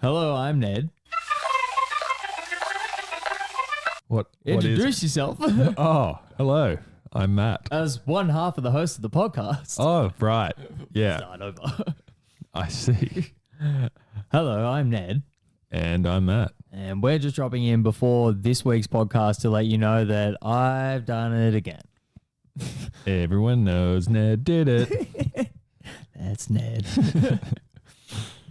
Hello, I'm Ned. What Introduce yourself Oh, hello. I'm Matt. as one half of the host of the podcast. Oh, right. Yeah, Start over. I see. Hello, I'm Ned. And I'm Matt. And we're just dropping in before this week's podcast to let you know that I've done it again. Everyone knows Ned did it. That's Ned.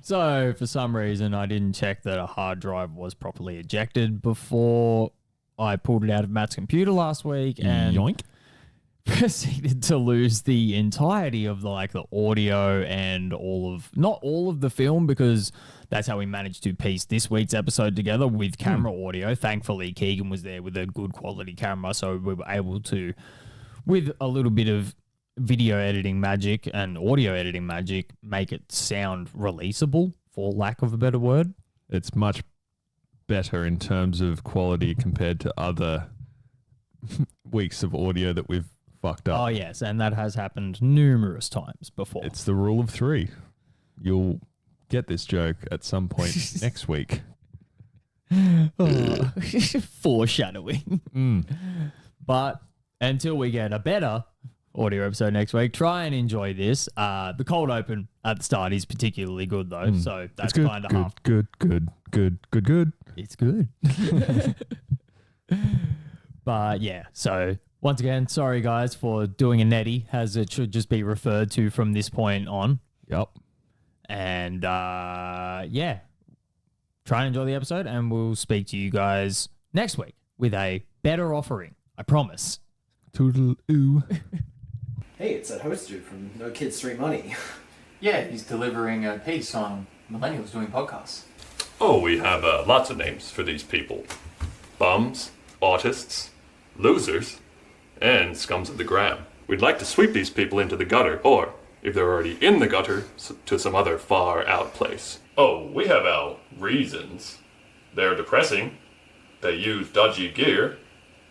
So, for some reason, I didn't check that a hard drive was properly ejected before I pulled it out of Matt's computer last week and Yoink. proceeded to lose the entirety of the audio and not all of the film, because that's how we managed to piece this week's episode together with camera audio. Thankfully, Keegan was there with a good quality camera, so we were able to, with a little bit of video editing magic and audio editing magic, make it sound releasable, for lack of a better word. It's much better in terms of quality compared to other weeks of audio that we've fucked up. Oh, yes, and that has happened numerous times before. It's the rule of three. You'll get this joke at some point next week. Oh, foreshadowing. But until we get a better audio episode next week, try and enjoy this. The cold open at the start is particularly good, though, so that's kind of half. Good. It's good. But yeah, so once again, sorry guys for doing a Neddy, as it should just be referred to from this point on. Yep. And yeah, try and enjoy the episode, and we'll speak to you guys next week with a better offering. I promise. Toodle-oo. Hey, it's that host dude from No Kids 3 Money. Yeah, he's delivering a piece on millennials doing podcasts. Oh, we have lots of names for these people. Bums, autists, losers, and scums of the gram. We'd like to sweep these people into the gutter, or, if they're already in the gutter, to some other far-out place. Oh, we have our reasons. They're depressing, they use dodgy gear,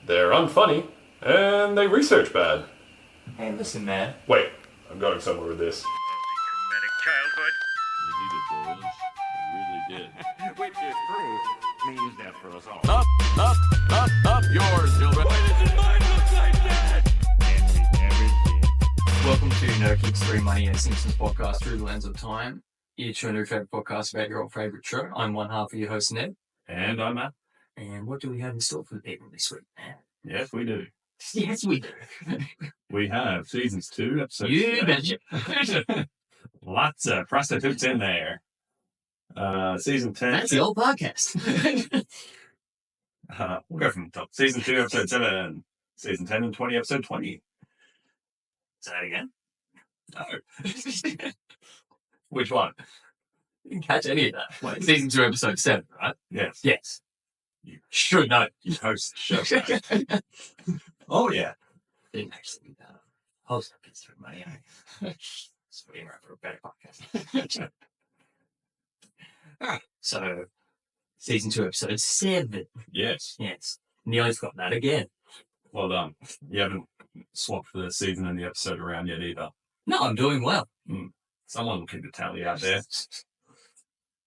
they're unfunny, and they research bad. Hey, listen, man. Wait, I'm going somewhere with this. Traumatic childhood. We needed those. We really did. Which is true, means death for us all. Up yours, children. Welcome to No Kids 3 Money and Simpsons podcast through the lens of time. Each your new favourite podcast about your old favourite show. I'm one half of your host, Ned. And I'm Matt. And what do we have in store for the people this week, man? Yes, we do. Yes, we do. We have seasons 2, episodes. You betcha. Lots of prostitutes in there. Season 10. That's the old podcast. We'll go from the top. Season 2, episode 7. Season 10 and 20, episode 20. Say that again. No. Which one? You didn't catch any of that. Wait, season 2, episode 7, right? Yes. Yes. You should know. You host the show. Oh, yeah. Didn't actually be that. Host No Kids 3 Money. So we're for a better podcast. Alright, so season 2, episode 7. Yes. Yes. Neil's got that again. Well done. You haven't swapped the season and the episode around yet either. No, I'm doing well. Someone will keep the tally out there.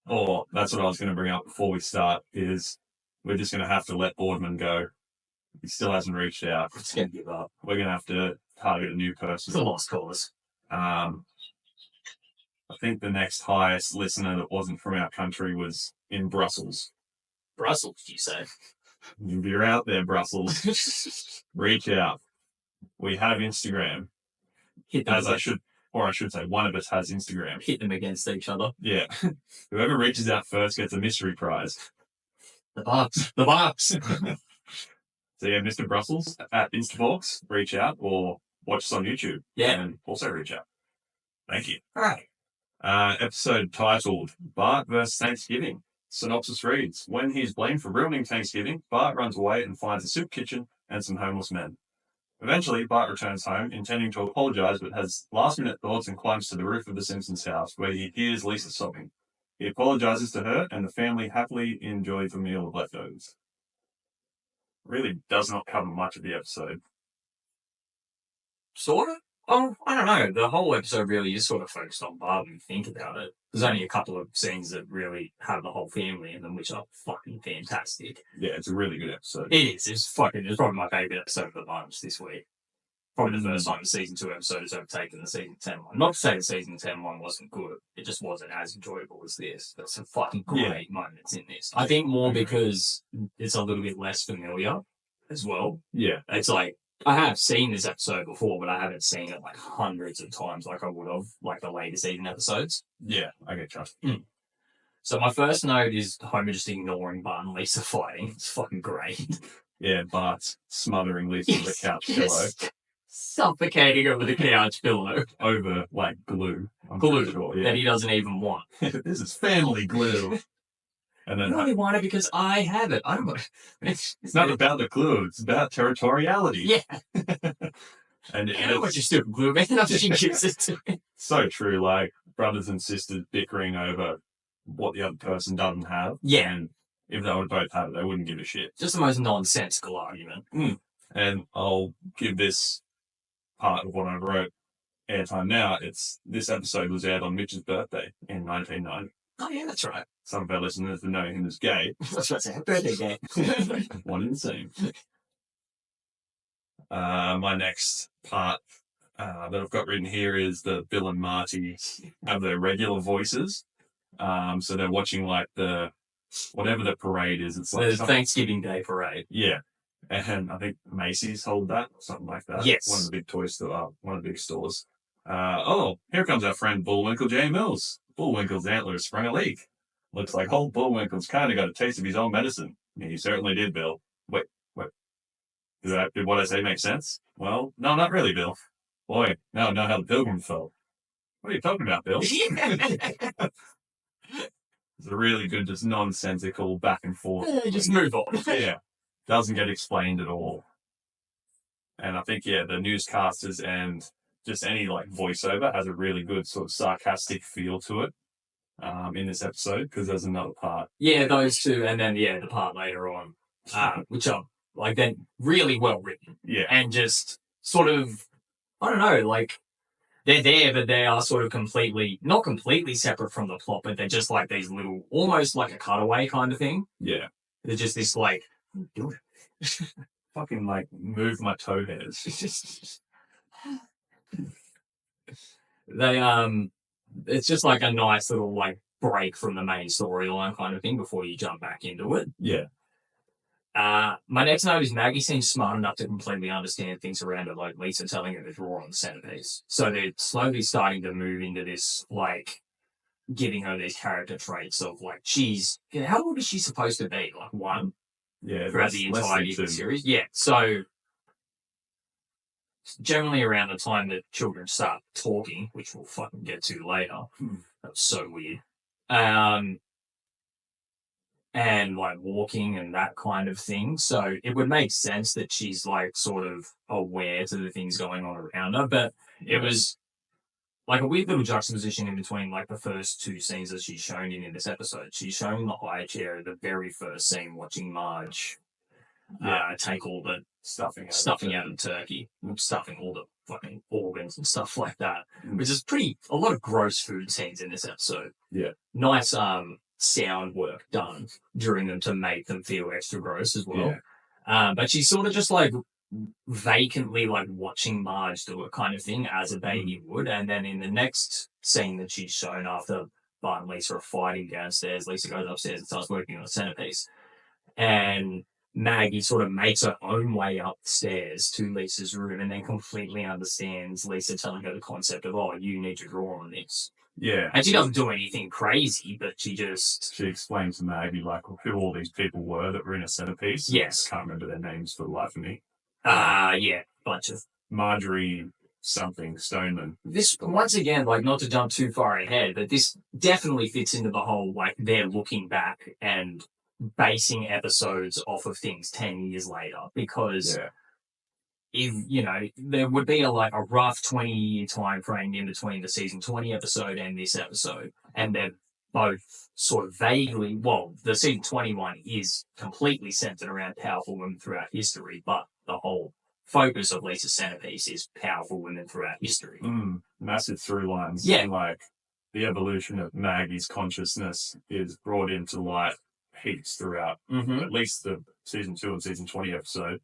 Or that's what I was going to bring up before we start, is we're just going to have to let Boardman go. He still hasn't reached out. I'm just going to give up. We're going to have to target a new person. It's a lost cause. I think the next highest listener that wasn't from our country was in Brussels. Brussels, you say? If you're out there, Brussels, reach out. We have Instagram, Hit them I should say, one of us has Instagram. Hit them against each other. Yeah. Whoever reaches out first gets a mystery prize. The Bucks. The Bucks. So yeah, Mr. Brussels at Instabox, reach out, or watch us on YouTube. Yeah. And also reach out. Thank you. All right. Episode titled Bart vs. Thanksgiving. Synopsis reads, when he's blamed for ruining Thanksgiving, Bart runs away and finds a soup kitchen and some homeless men. Eventually, Bart returns home, intending to apologize, but has last-minute thoughts and climbs to the roof of the Simpsons house, where he hears Lisa sobbing. He apologizes to her, and the family happily enjoys a meal of leftovers. Really does not cover much of the episode. Sort of? Oh, I don't know. The whole episode really is sort of focused on Barb when you think about it. There's only a couple of scenes that really have the whole family in them, which are fucking fantastic. Yeah, it's a really good episode. It is. It's probably my favourite episode of the bunch this week. Probably the first time the season 2 episode has overtaken the season 10 one. Not to say the season 10 one wasn't good. It just wasn't as enjoyable as this. There's some fucking great moments in this. I think more because it's a little bit less familiar as well. Yeah. It's like, I have seen this episode before, but I haven't seen it like hundreds of times like I would have, like the later season episodes. Yeah, I get you. So my first note is Homer just ignoring Bart and Lisa fighting. It's fucking great. Yeah, Bart's smothering Lisa with a couch pillow. Suffocating over the couch pillow. Over, like, glue. I'm Glue pretty sure, that he doesn't even want. This is family glue. And then I only want it because I have it. I don't want it's not about the glue, it's about territoriality. Yeah. And I don't want your stupid glue, man. I'm just gives it to me. so true, like brothers and sisters bickering over what the other person doesn't have. Yeah. And if they would both have it, they wouldn't give a shit. Just the most nonsensical argument. And I'll give this part of what I wrote airtime now. This episode was aired on Mitch's birthday in 1990. Oh, yeah, that's right. Some of our listeners would know him as gay. That's what I said. Birthday game. One and the same. My next part that I've got written here is the Bill and Marty have their regular voices. So they're watching like whatever the parade is. It's like The Thanksgiving Day parade. Yeah. And I think Macy's hold that, or something like that. Yes. One of the big toy store, one of the big stores. Here comes our friend Bullwinkle J. Mills. Bullwinkle's antlers sprung a leak. Looks like old Bullwinkle's kind of got a taste of his own medicine. He certainly did, Bill. Wait. Did what I say make sense? Well, no, not really, Bill. Boy, now I know how the pilgrim felt. What are you talking about, Bill? It's a really good, just nonsensical back and forth. Just move on. Yeah. Doesn't get explained at all. And I think, the newscasters and just any like voiceover has a really good sort of sarcastic feel to it in this episode, because there's another part. Yeah, those two, and then, the part later on, which are, like, they're really well written. Yeah. And just sort of, I don't know, like, they're there, but they are sort of not completely separate from the plot, but they're just like these little, almost like a cutaway kind of thing. Yeah. They're just this, like, do it. Fucking like move my toe hairs. It's just like a nice little like break from the main storyline kind of thing before you jump back into it. Yeah. My next note is Maggie seems smart enough to completely understand things around her, like Lisa telling her to draw on the centerpiece. So they're slowly starting to move into this, like, giving her these character traits of like, how old is she supposed to be? Like 1? Yeah. Throughout the entirety of the series. Yeah. So generally around the time that children start talking, which we'll fucking get to later. That's so weird. And like walking and that kind of thing. So it would make sense that she's like sort of aware to the things going on around her, but it was like a weird little juxtaposition in between like the first 2 scenes that she's shown in this episode. She's shown the high chair at the very first scene watching Marge take all the stuffing out of the turkey, stuffing all the fucking organs and stuff like that, which is a lot of gross food scenes in this episode. Yeah. Nice sound work done during them to make them feel extra gross as well. Yeah. But she's sort of just like vacantly like watching Marge do it kind of thing as a baby would. And then in the next scene that she's shown after Bart and Lisa are fighting downstairs, Lisa goes upstairs and starts working on a centerpiece. And Maggie sort of makes her own way up the stairs to Lisa's room and then completely understands Lisa telling her the concept of, you need to draw on this. Yeah. And she doesn't do anything crazy, but she explains to Maggie like who all these people were that were in a centerpiece. Yes. I can't remember their names for the life of me. Bunch of Marjorie something Stoneman. This, once again, like, not to jump too far ahead, but this definitely fits into the whole, like, they're looking back and basing episodes off of things 10 years later, because if, there would be a rough 20-year time frame in between the season 20 episode and this episode, and they're both sort of vaguely, the season 21 is completely centered around powerful women throughout history, but the whole focus of Lisa's centerpiece is powerful women throughout history. Massive through lines. Yeah. And, like, the evolution of Maggie's consciousness is brought into light heaps throughout at least the season 2 and season 20 episode.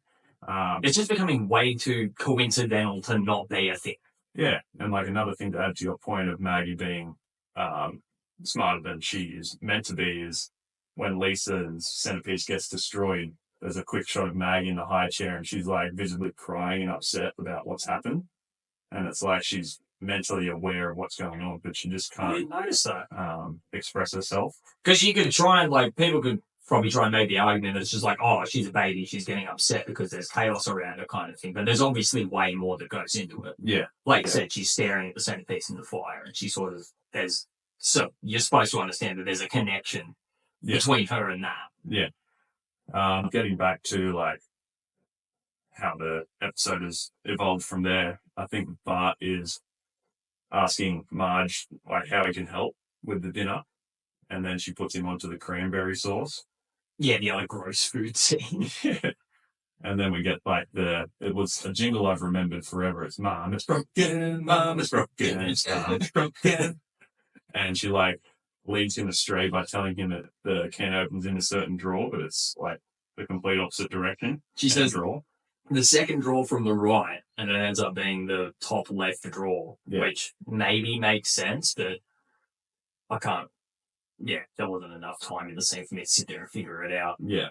It's just becoming way too coincidental to not be a thing. Yeah, and like another thing to add to your point of Maggie being smarter than she is meant to be is when Lisa's centerpiece gets destroyed, there's a quick shot of Maggie in the high chair and she's like visibly crying and upset about what's happened. And it's like she's mentally aware of what's going on, but she just I can't didn't notice that. express herself. Because you could try and, like, people could probably try and make the argument that it's just like, oh, she's a baby, she's getting upset because there's chaos around her kind of thing. But there's obviously way more that goes into it. Yeah. Like you said, she's staring at the centerpiece in the fire and she sort of, so you're supposed to understand that there's a connection between her and that. Yeah. Getting back to, like, how the episode has evolved from there, I think Bart is asking Marge, like, how he can help with the dinner. And then she puts him onto the cranberry sauce. Yeah, the other gross food scene. And then we get, like, it was a jingle I've remembered forever. It's Mom, it's broken, Mom, it's broken, it's broken. And she, like, leads him astray by telling him that the can opens in a certain drawer, but it's, like, the complete opposite direction. She says drawer. The second drawer from the right, and it ends up being the top left drawer, which maybe makes sense, but I can't. Yeah, there wasn't enough time in the scene for me to sit there and figure it out. Yeah.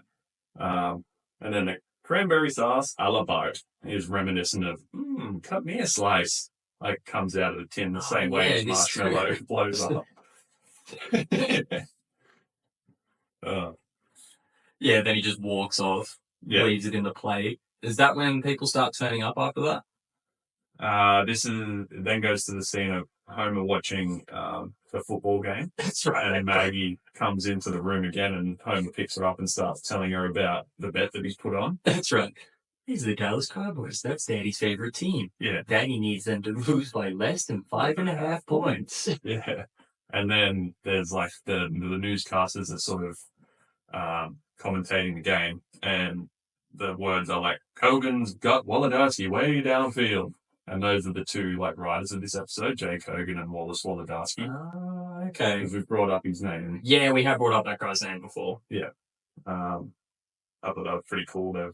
And then the cranberry sauce a la Bart is reminiscent of, cut me a slice. Like, comes out of the tin the same way as marshmallow blows up. Yeah, then he just walks off, leaves it in the plate. Is that when people start turning up after that? This then goes to the scene of Homer watching the football game. That's right. And Maggie comes into the room again and Homer picks her up and starts telling her about the bet that he's put on. That's right. These are the Dallas Cowboys. That's Daddy's favorite team. Yeah. Daddy needs them to lose by less than 5.5 points. Yeah. And then there's like the newscasters that sort of commentating the game, and the words are like, Hogan's got Wolodarski way downfield. And those are the two like writers of this episode, Jake Hogan and Wallace Wolodarski. Okay. Because we've brought up his name. Yeah, we have brought up that guy's name before. Yeah. I thought that was pretty cool. They've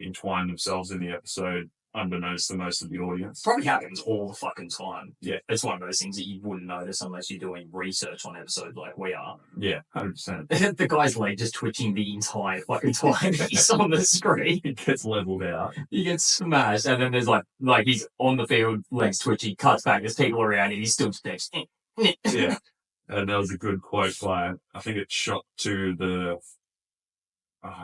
entwined themselves in the episode unbeknownst to most of the audience. Probably happens all the fucking time. Yeah. It's one of those things that you wouldn't notice unless you're doing research on episodes like we are. Yeah, 100%. The guy's leg just twitching the entire fucking time he's on the screen. It gets leveled out. He gets smashed, and then there's like he's on the field, legs twitchy, cuts back, there's people around, and he's still next. Yeah. And that was a good quote by, I think it shot to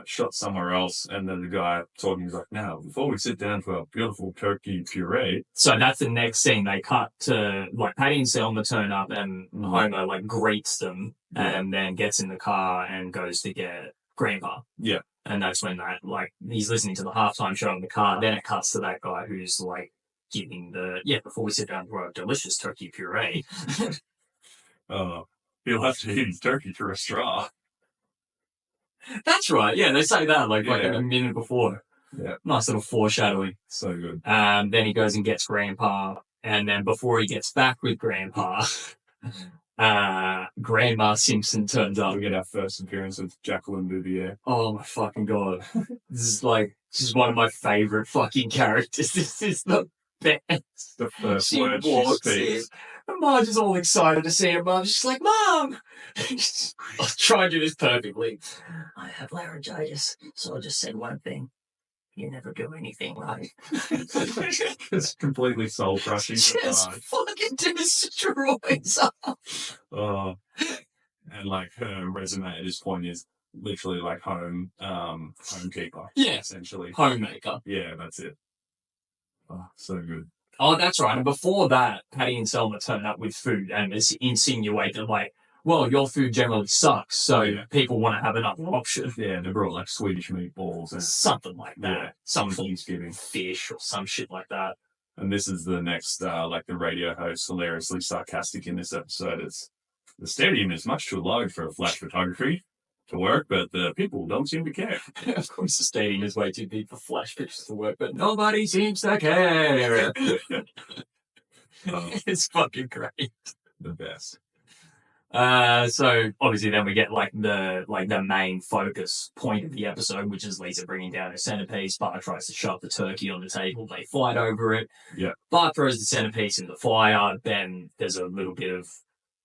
shot somewhere else, and then the guy talking is like, now, before we sit down for our beautiful turkey puree. So that's the next scene. They cut to, like, Patty and Selma turn up, and Homer, like, greets them, and then gets in the car and goes to get Grandpa. Yeah. And that's when that, like, he's listening to the halftime show in the car, then it cuts to that guy who's, like, giving before we sit down for our delicious turkey puree. He'll have to eat his turkey through a straw. That's right. Yeah, they say that like a minute before. Yeah. Nice little foreshadowing. So good. Then he goes and gets Grandpa, and then before he gets back with Grandpa, Grandma Simpson turns up. We get our first appearance with Jacqueline Bouvier. Oh my fucking god! This is one of my favorite fucking characters. This is the best. The first She word she walks speaks. in. And Marge is all excited to see her mum. She's like, Mom! I'll try and do this perfectly. I have laryngitis, so I'll just say one thing. You never do anything right. It's completely soul crushing. Just fucking destroys her. And like her resume at this point is literally like homekeeper. Yeah. Essentially. Homemaker. Yeah, that's it. Oh, so good. Oh, that's right. And before that, Patty and Selma turn up with food and insinuate that, like, well, your food generally sucks, so people want to have another option. Yeah, they brought like Swedish meatballs and something like that. Yeah, some Thanksgiving fish or some shit like that. And this is the next, like the radio host, hilariously sarcastic in this episode. It's the stadium is much too large for flash photography. to work, but the people don't seem to care. Of course, the stadium is way too big for flash pictures to work, but nobody seems to care. It's fucking great. The best. So obviously then we get the main focus point of the episode, which is Lisa bringing down her centerpiece. Bart tries to shove the turkey on the table. They fight over it. Yeah. Bart throws the centerpiece in the fire. Then there's a little bit of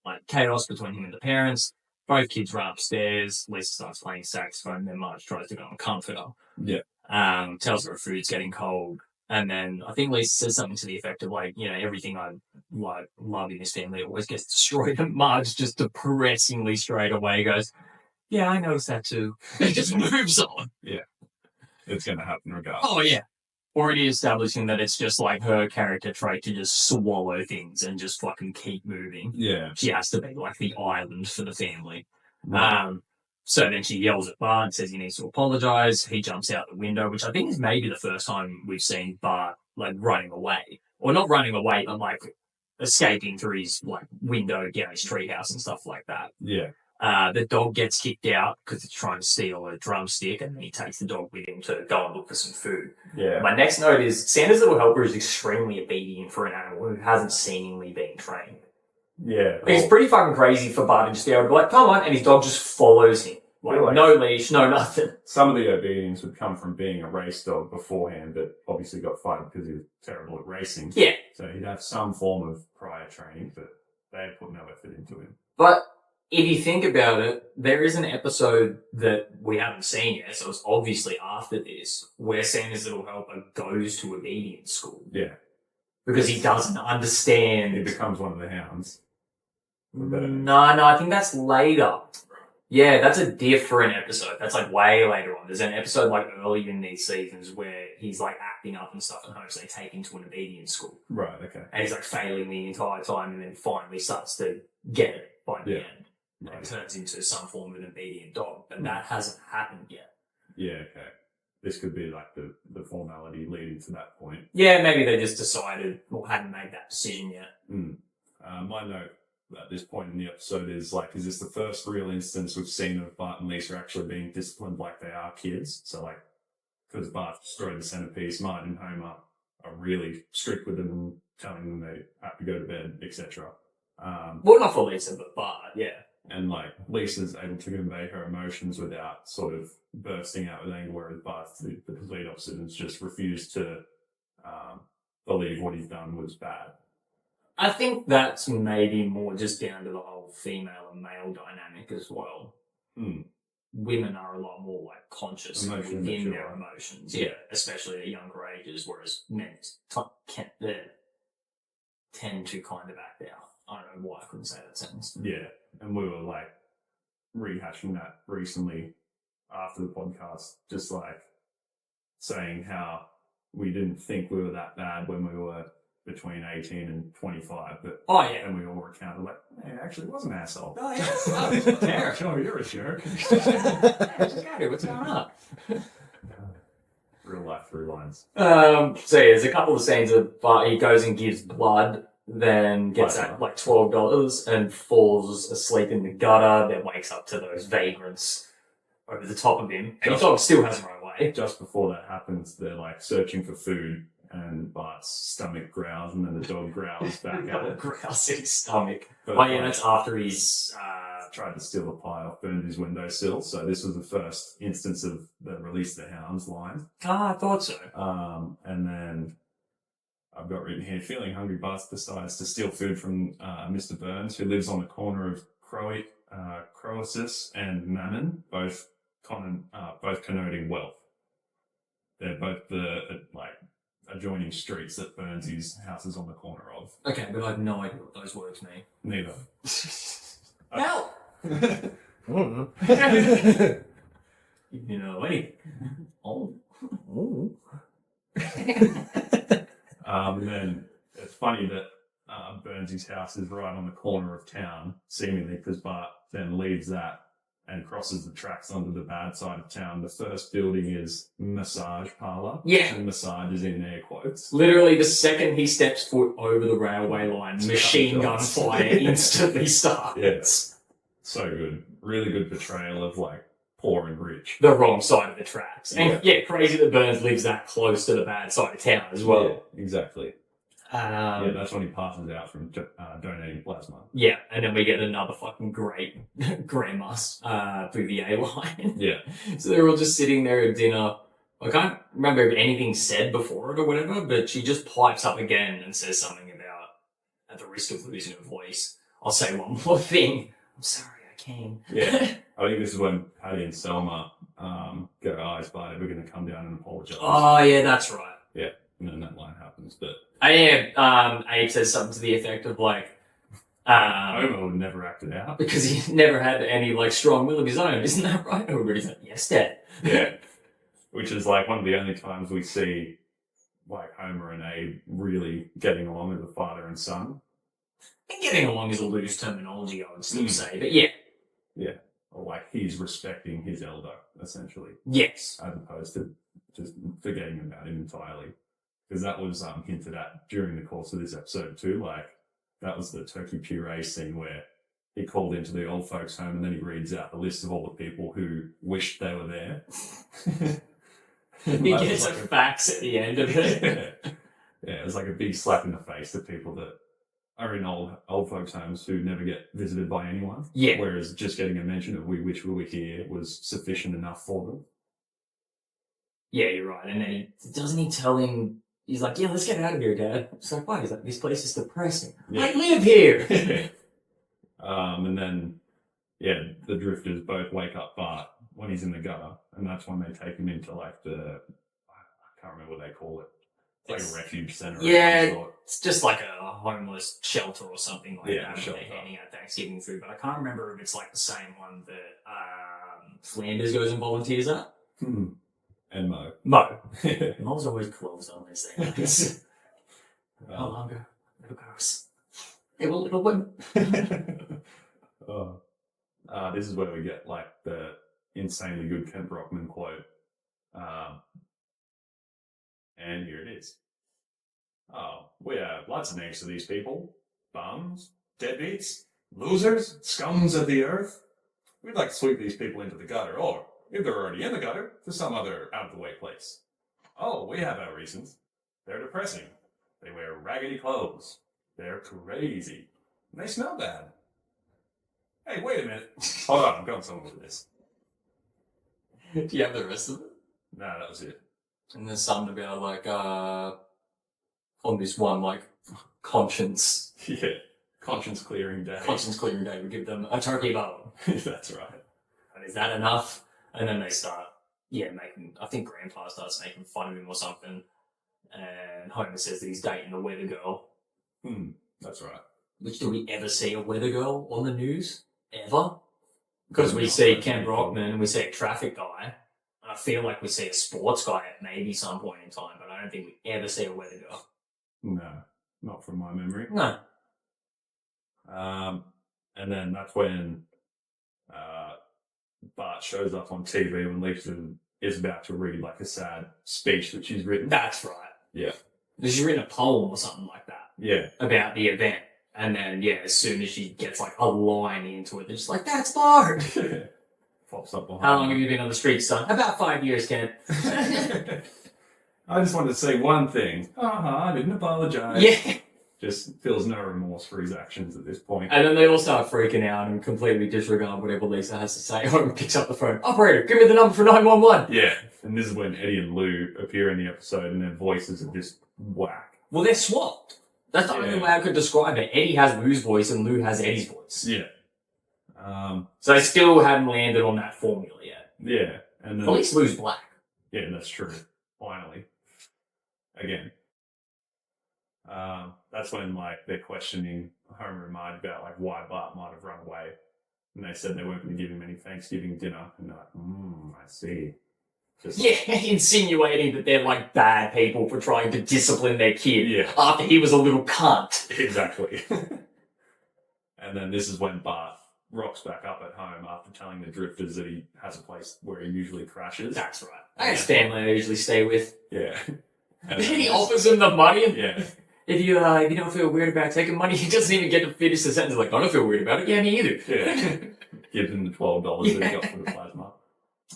like chaos between him and the parents. Both kids run upstairs. Lisa starts playing saxophone. Then Marge tries to go and comfort her. Yeah. Tells her her food's getting cold. And then I think Lisa says something to the effect of like, everything I love in this family always gets destroyed. And Marge just depressingly straight away goes, yeah, I noticed that too. And just moves on. Yeah. It's going to happen regardless. Oh, yeah. Already establishing that it's just like her character trait to just swallow things and just fucking keep moving. Yeah. She has to be like the island for the family. Right. So then she yells at Bart and says he needs to apologize. He jumps out the window, which I think is maybe the first time we've seen Bart like running away. Or not running away, but like escaping through his like window, his treehouse and stuff like that. Yeah. The dog gets kicked out because it's trying to steal a drumstick, and then he takes the dog with him to go and look for some food. Yeah. My next note is Santa's little helper is extremely obedient for an animal who hasn't seemingly been trained. Yeah. It's pretty fucking crazy for Bart to just be able to be like, come on, and his dog just follows him. Like, no leash, no nothing. Some of the obedience would come from being a race dog beforehand, but obviously got fired because he was terrible at racing. Yeah. So he'd have some form of prior training, but they had put no effort into him. But if you think about it, there is an episode that we haven't seen yet, so it's obviously after this, where Santa's little helper goes to obedience school. Yeah. Because he doesn't understand. He becomes one of the hounds. No, I think that's later. Yeah, that's a different episode. That's like way later on. There's an episode like early in these seasons where he's like acting up and stuff and hopes they take him to an obedience school. Right, okay. And he's like failing the entire time and then finally starts to get it by the end. Right. And turns into some form of an obedient dog. But that hasn't happened yet. Yeah, okay. This could be like the formality leading to that point. Yeah, maybe they just decided or hadn't made that decision yet. My note at this point in the episode is like, is this the first real instance we've seen of Bart and Lisa actually being disciplined like they are kids? So like, because Bart destroyed the centerpiece, Martin and Homer are really strict with them and telling them they have to go to bed, etc. Well, not for Lisa, but Bart, yeah. And like, Lisa's able to convey her emotions without sort of bursting out with anger, whereas Bart's the complete opposite and just refused to believe what he's done was bad. I think that's maybe more just down to the whole female and male dynamic as well. Women are a lot more like conscious within their emotions, especially at younger ages, whereas men tend to kind of act out. I don't know why I couldn't say that sentence. Yeah, and we were like rehashing that recently after the podcast, just like saying how we didn't think we were that bad when we were between 18 and 25, but and we all recounted like, hey, actually was an asshole. Oh yeah, Derek, oh, you're a jerk. What's going on? Real life through lines. So there's a couple of scenes of Bart, he goes and gives blood, then gets that like $12 and falls asleep in the gutter, then wakes up to those vagrants over the top of him. And the dog still hasn't run away. Just before that happens, they're like searching for food, and Bart's stomach growls, and then the dog growls back at it. Growls in his stomach. But That's after he's tried to steal a pie off Burns' windowsill. So this was the first instance of the Release the Hounds line. I thought so. And then I've got written here, feeling hungry, Bart decides to steal food from Mr. Burns, who lives on the corner of Croesus and Mammon, both connoting wealth. They're both the adjoining streets that Burns' house is on the corner of. Okay, but I have no idea what those words mean. Neither. Help! You know anything? Oh. And then it's funny that Burns' house is right on the corner of town, seemingly, because Bart then leaves that and crosses the tracks onto the bad side of town. The first building is massage parlor. Yeah. And massage is in air quotes. Literally, the second he steps foot over the railway line, machine gun fire instantly starts. Yes. So good. Really good portrayal of like poor and rich. the wrong side of the tracks. And yeah, crazy that Burns lives that close to the bad side of town as well. Yeah, exactly. Yeah, that's when he passes out from donating plasma. Yeah, and then we get another fucking great grandma's Bouvier line. Yeah. So they're all just sitting there at dinner. I can't remember if anything said before it or whatever, but she just pipes up again and says something about, at the risk of losing her voice, I'll say one more thing. I'm sorry, I came. Yeah. I think this is when Patty and Selma go, oh, Spider, we're going to come down and apologise. Oh, yeah, that's right. Yeah, and then that line happens. But Abe says something to the effect of like, Homer would never act it out. because he never had any like strong will of his own, isn't that right? Everybody's like, yes, Dad. Yeah. Which is like one of the only times we see like Homer and Abe really getting along as a father and son. And getting along is a loose terminology, I would still say, but yeah. Yeah. Or like he's respecting his elder, essentially, Yes. as opposed to just forgetting about him entirely. Because that was hinted at during the course of this episode too. Like that was the turkey puree scene where he called into the old folks' home and then he reads out the list of all the people who wished they were there. He gets a fax at the end of it. Yeah, it was like a big slap in the face to people that are in old folks' homes who never get visited by anyone. Yeah. Whereas just getting a mention of we wish we were here was sufficient enough for them. Yeah, you're right. And then doesn't he tell him, he's like, yeah, let's get out of here, Dad. It's like, why? He's like, this place is depressing. Yeah. I live here. And then, yeah, the drifters both wake up Bart when he's in the gutter, and that's when they take him into like I can't remember what they call it. It's like a refuge center. Yeah, of some sort. it's just like a homeless shelter or something like Yeah, that. shelter. They're handing out Thanksgiving food, but I can't remember if it's like the same one that Flanders goes and volunteers at. And Mo. Mo. Mo's always closed on these things. No longer little girls. They were little women. This is where we get like the insanely good Kent Brockman quote. And here it is. Oh, we have lots of names for these people. Bums, deadbeats, losers, scums of the earth. We'd like to sweep these people into the gutter, or, if they're already in the gutter, to some other out-of-the-way place. Oh, we have our reasons. They're depressing. They wear raggedy clothes. They're crazy. And they smell bad. Hey, wait a minute. Hold on, I'm going somewhere with this. Do you have the rest of it? No, that was it. And there's something about like on this one like conscience Yeah. Conscience clearing day. clearing day, we give them a turkey bone. That's right. And is that enough? And then they start making, I think Grandpa starts making fun of him or something. And Homer says that he's dating the weather girl. That's right. Which, do we ever see a weather girl on the news? Ever? Because we see Ken Brockman and we see a traffic guy. And I feel like we see a sports guy at maybe some point in time, but I don't think we ever see a weather girl. No, not from my memory. No. And then that's when Bart shows up on TV when Lisa is about to read like a sad speech that she's written. That's right. Yeah. She's written a poem or something like that Yeah. about the event. And then, yeah, as soon as she gets like a line into it, they're just like, that's Bart. Pops up behind How long her. have you been on the streets, son? About 5 years, Ken. I just wanted to say one thing. I didn't apologize. Yeah. Just feels no remorse for his actions at this point. And then they all start freaking out and completely disregard whatever Lisa has to say. Homer picks up the phone. Operator, give me the number for 911. Yeah. And this is when Eddie and Lou appear in the episode and their voices are just whack. Well, they're swapped. That's the only way I could describe it. Eddie has Lou's voice and Lou has Eddie's voice. Yeah. So they still hadn't landed on that formula yet. Yeah. And then At least Lou's black. Yeah, that's true. Finally. Again. That's when like they're questioning Homer and Marge about like why Bart might have run away. And they said they weren't going to give him any Thanksgiving dinner. And they're like, I see. Just, Yeah, insinuating that they're like bad people for trying to discipline their kid Yeah. after he was a little cunt. Exactly. And then this is when Bart rocks back up at home after telling the drifters that he has a place where he usually crashes. That's right. I have family I usually stay with. Yeah. And Then he offers him the money. Yeah. If you don't feel weird about taking money, he doesn't even get to finish the sentence. Like, I don't feel weird about it. Yeah, me either. Yeah. Gives him the $12 that he got for the plasma.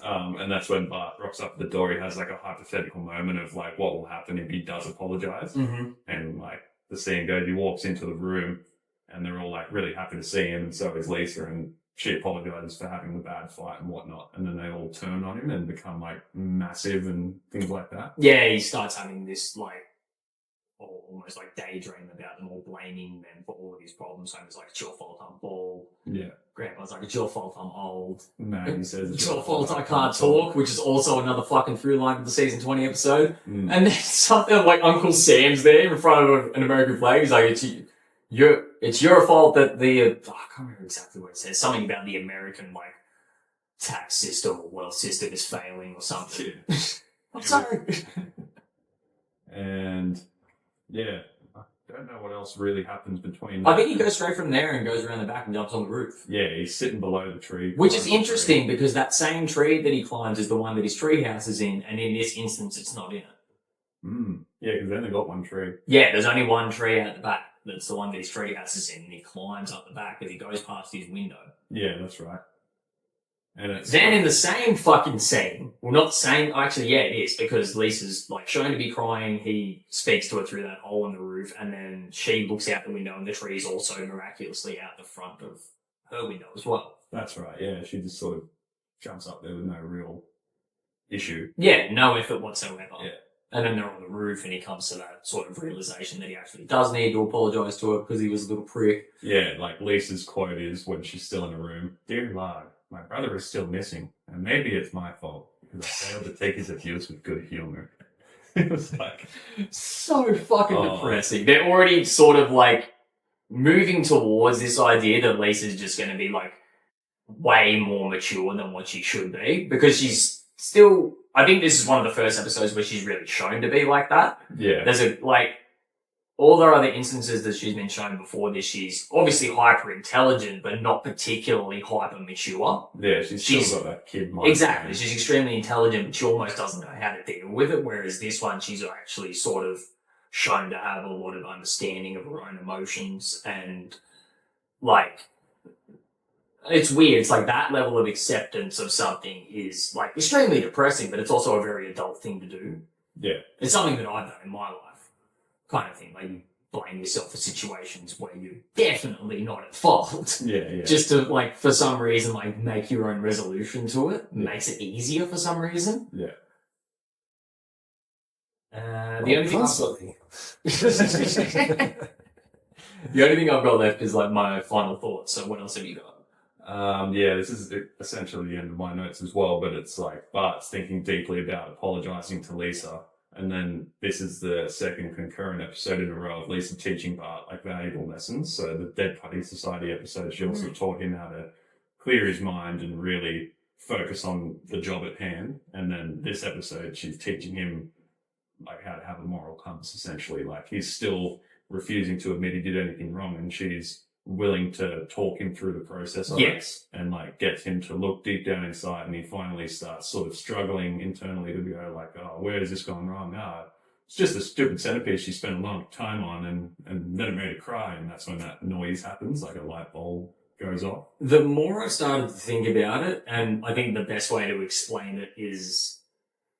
And that's when Bart rocks up at the door. He has like a hypothetical moment of like what will happen if he does apologize. Mm-hmm. And like the scene goes, he walks into the room and they're all like really happy to see him, and so is Lisa, and she apologizes for having the bad fight and whatnot, and then they all turn on him and become like massive and things like that. Yeah, he starts having this like almost like daydream about them all blaming them for all of his problems. So it's like, it's your fault I'm bald. Yeah. Grandpa's like, it's your fault I'm old. Maggie says It's your fault I can't talk, which is also another fucking through line of the season 20 episode. Mm. And then something like Uncle Sam's there in front of an American flag. He's like, it's your fault that the I can't remember exactly what it says. Something about the American like tax system or wealth system is failing or something. I'm sorry. And yeah, I don't know what else really happens between. I think he goes straight from there and goes around the back and jumps on the roof. Yeah, he's sitting below the tree. Which is interesting because that same tree that he climbs is the one that his treehouse is in, and in this instance, it's not in it. Yeah, because they only got one tree. Yeah, there's only one tree out the back. That's the one that his treehouse is in, and he climbs up the back as he goes past his window. Yeah, that's right. And it's Then in the same fucking scene, well, not the same, actually, yeah, it is, because Lisa's like shown to be crying. He speaks to her through that hole in the roof, and then she looks out the window, and the tree is also miraculously out the front of her window as well. That's right. Yeah, she just sort of jumps up there with no real issue. Yeah, no effort whatsoever. Yeah. And then they're on the roof, and he comes to that sort of realization that he actually does need to apologise to her because he was a little prick. Yeah, like Lisa's quote is when she's still in the room, "Dear Lard, my brother is still missing, and maybe it's my fault because I failed to take his abuse with good humor." It was like so fucking depressing. They're already sort of like moving towards this idea that Lisa's just going to be like way more mature than what she should be, because she's still, I think this is one of the first episodes where she's really shown to be like that. Yeah. There's all there are other instances that she's been shown before this, she's obviously hyper intelligent, but not particularly hyper mature. Yeah, she's still got that kid mind. Exactly. She's extremely intelligent, but she almost doesn't know how to deal with it. Whereas this one, she's actually sort of shown to have a lot of understanding of her own emotions, and like, it's weird. It's like that level of acceptance of something is like extremely depressing, but it's also a very adult thing to do. Yeah. It's something that I've done in my life, kind of thing. Like, you blame yourself for situations where you're definitely not at fault. Yeah. Just to, like, for some reason, like, make your own resolution to it. Makes it easier for some reason. Yeah. The only thing I've got left is like my final thoughts. So what else have you got? Yeah, this is essentially the end of my notes as well, but it's like Bart's thinking deeply about apologizing to Lisa, and then this is the second concurrent episode in a row of Lisa teaching Bart like valuable lessons. So the Dead Putty Society episode, she also taught him how to clear his mind and really focus on the job at hand. And then this episode, she's teaching him like how to have a moral compass, essentially. Like, he's still refusing to admit he did anything wrong, and she's willing to talk him through the process of it and like get him to look deep down inside, and he finally starts sort of struggling internally to go like, oh, where has this gone wrong? It's just a stupid centerpiece she spent a long time on, and then it made her cry, and that's when that noise happens, like a light bulb goes off. The more I've started to think about it, and I think the best way to explain it is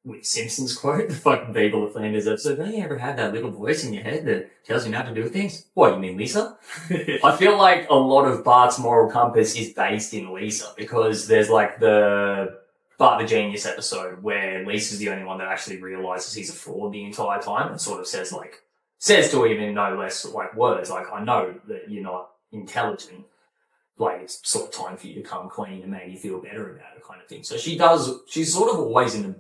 with Simpsons quote, the fucking people at Flanders episode, have you ever had that little voice in your head that tells you not to do things? What, you mean Lisa? I feel like a lot of Bart's moral compass is based in Lisa, because there's like the Bart the Genius episode where Lisa's the only one that actually realizes he's a fraud the entire time, and sort of says to him in no less like words, like, I know that you're not intelligent, like, it's sort of time for you to come clean and make you feel better about it, kind of thing. So she's sort of always in the,